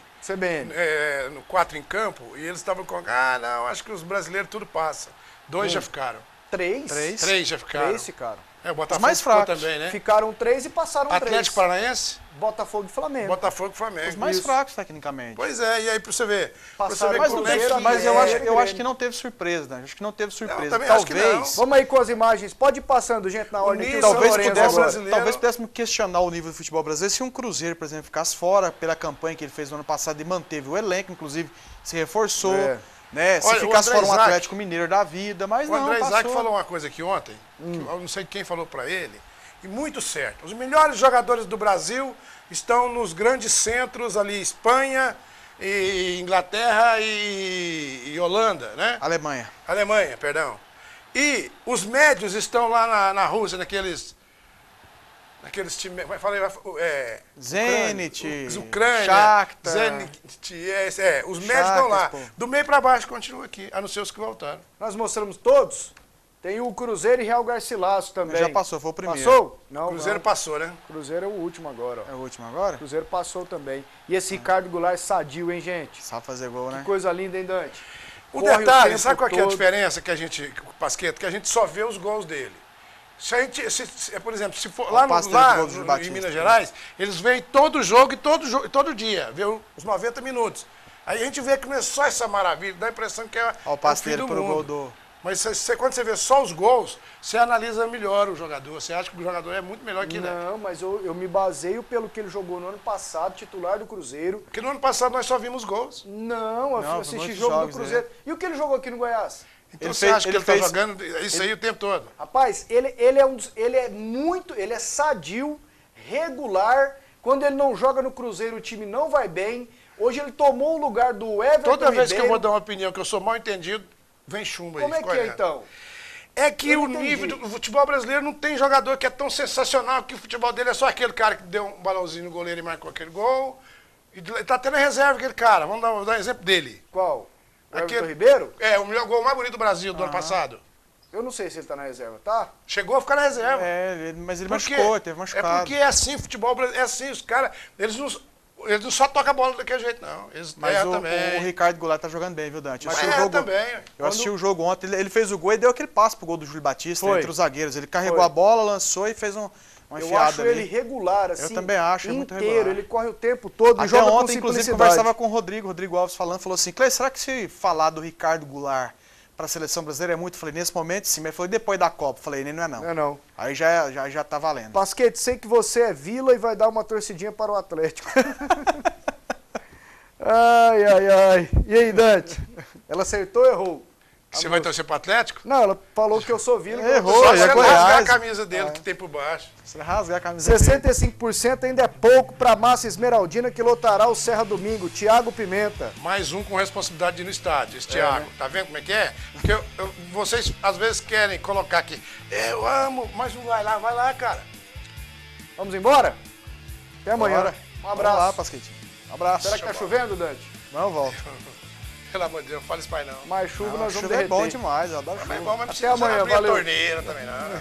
Speaker 3: No 4 em Campo, e eles estavam com... não, acho que os brasileiros tudo passa. 2 já ficaram.
Speaker 1: 3?
Speaker 3: 3 já ficaram.
Speaker 1: 3 ficaram.
Speaker 3: O Botafogo
Speaker 2: os mais fracos
Speaker 3: também, né?
Speaker 1: Ficaram 3 e passaram 3.
Speaker 3: Atlético Paranaense?
Speaker 1: Botafogo e Flamengo.
Speaker 3: Botafogo e Flamengo.
Speaker 2: Os mais fracos, tecnicamente.
Speaker 3: Pois é, e aí pra você ver.
Speaker 2: Mas eu acho que não teve surpresa, né? Acho que não teve surpresa.
Speaker 3: Não,
Speaker 2: talvez.
Speaker 1: Vamos aí com as imagens. Pode ir passando, gente, na ordem.
Speaker 2: Talvez pudéssemos questionar o nível do futebol brasileiro se um Cruzeiro, por exemplo, ficasse fora pela campanha que ele fez no ano passado e manteve o elenco, inclusive se reforçou. Né? Se ficasse fora um Atlético Mineiro da vida, mas não,
Speaker 3: O André Isaac falou uma coisa aqui ontem, que eu não sei quem falou pra ele, e muito certo. Os melhores jogadores do Brasil estão nos grandes centros ali, Espanha, e Inglaterra e Holanda, né? Alemanha, perdão. E os médios estão lá na Rússia, naqueles times,
Speaker 2: Zenit,
Speaker 3: Ucrânia,
Speaker 2: Shakhtar.
Speaker 3: Zenit, os médios estão lá.
Speaker 2: Pô.
Speaker 3: Do meio para baixo continua aqui, a não ser os que voltaram.
Speaker 1: Nós mostramos todos? Tem o Cruzeiro e Real Garcilaso também.
Speaker 2: Já passou, foi o primeiro.
Speaker 1: Passou? Não,
Speaker 3: Cruzeiro passou, né?
Speaker 1: Cruzeiro é o último agora. Ó.
Speaker 2: É o último agora?
Speaker 1: Cruzeiro passou também. E esse Ricardo Goulart sadio, hein, gente?
Speaker 2: Sabe fazer gol, né?
Speaker 1: Que coisa linda, hein, Dante?
Speaker 3: O detalhe, sabe qual que é a diferença que a gente, Pasqueto, que a gente só vê os gols dele. Se a gente, por exemplo, se for lá em Minas Gerais, eles veem todo jogo e todo dia, vê os 90 minutos. Aí a gente vê que não é só essa maravilha, dá a impressão que é
Speaker 2: o Pasteiro pro gol do...
Speaker 3: Mas quando você vê só os gols, você analisa melhor o jogador. Você acha que o jogador é muito melhor que ele.
Speaker 1: Não, mas eu me baseio pelo que ele jogou no ano passado, titular do Cruzeiro.
Speaker 3: Porque no ano passado nós só vimos gols.
Speaker 1: Não, eu assisti jogo do Cruzeiro. E o que ele jogou aqui no Goiás?
Speaker 3: Então você acha que ele tá jogando isso aí o tempo todo?
Speaker 1: Rapaz, ele é sadio, regular. Quando ele não joga no Cruzeiro, o time não vai bem. Hoje ele tomou o lugar do Everton
Speaker 3: Toda vez
Speaker 1: Ribeiro.
Speaker 3: que eu vou dar uma opinião que eu sou mal entendido, vem chumbo aí.
Speaker 1: Como é que é, então?
Speaker 3: É que o nível do futebol brasileiro não tem jogador que é tão sensacional que o futebol dele é só aquele cara que deu um balãozinho no goleiro e marcou aquele gol. E tá tendo reserva aquele cara. Vamos dar um exemplo dele.
Speaker 1: Qual? O Everton Ribeiro?
Speaker 3: É, o melhor gol mais bonito do Brasil do ano passado.
Speaker 1: Eu não sei se ele tá na reserva, tá?
Speaker 3: Chegou a ficar na reserva.
Speaker 2: Mas ele machucou, teve machucado.
Speaker 3: É porque é assim, futebol brasileiro, é assim, os caras, eles não só tocam a bola daquele jeito, não. Eles
Speaker 2: mas
Speaker 3: também.
Speaker 2: O Ricardo Goulart tá jogando bem, viu, Dante? Eu assisti o jogo ontem, ele fez o gol e deu aquele passe pro gol do Júlio Batista entre os zagueiros. Ele carregou a bola, lançou e fez uma enfiada ali.
Speaker 1: Eu acho ele regular, assim.
Speaker 2: Eu também acho, é muito regular.
Speaker 1: Ele corre o tempo todo
Speaker 2: e joga ontem, inclusive, conversava com o Rodrigo Alves falou assim, Clei, será que se falar do Ricardo Goulart para a seleção brasileira é muito? Eu falei, nesse momento sim, mas ele falou, depois da Copa? Eu falei, não é não.
Speaker 1: Não é não.
Speaker 2: Aí já tá valendo.
Speaker 1: Pasquete, sei que você é Vila e vai dar uma torcidinha para o Atlético. Ai. E aí, Dante? Ela acertou ou errou?
Speaker 3: Você vai torcer pro Atlético?
Speaker 1: Não, ela falou que eu sou Vila.
Speaker 3: Errou, só você rasgar a camisa dele que tem por baixo.
Speaker 2: Você rasgar a camisa
Speaker 1: 65% ainda é pouco para a massa esmeraldina que lotará o Serra domingo. Thiago Pimenta.
Speaker 3: Mais um com responsabilidade de ir no estádio, esse Thiago. Tá vendo como é que é? Porque vocês às vezes querem colocar aqui, eu amo, mas não vai lá, cara.
Speaker 1: Vamos embora? Até amanhã.
Speaker 2: Bora.
Speaker 1: Um abraço.
Speaker 2: Vamos lá, Pasquete. Um abraço.
Speaker 1: Será que tá chovendo, Dante?
Speaker 2: Não, volto.
Speaker 3: Pelo amor de Deus, não fala isso pai não.
Speaker 1: Mais chuva nós vamos
Speaker 2: chuva
Speaker 1: derreter.
Speaker 2: é bom demais, eu adoro chuva.
Speaker 3: É bom, mas
Speaker 1: até amanhã,
Speaker 3: abrir
Speaker 1: valeu.
Speaker 3: a torneira também não.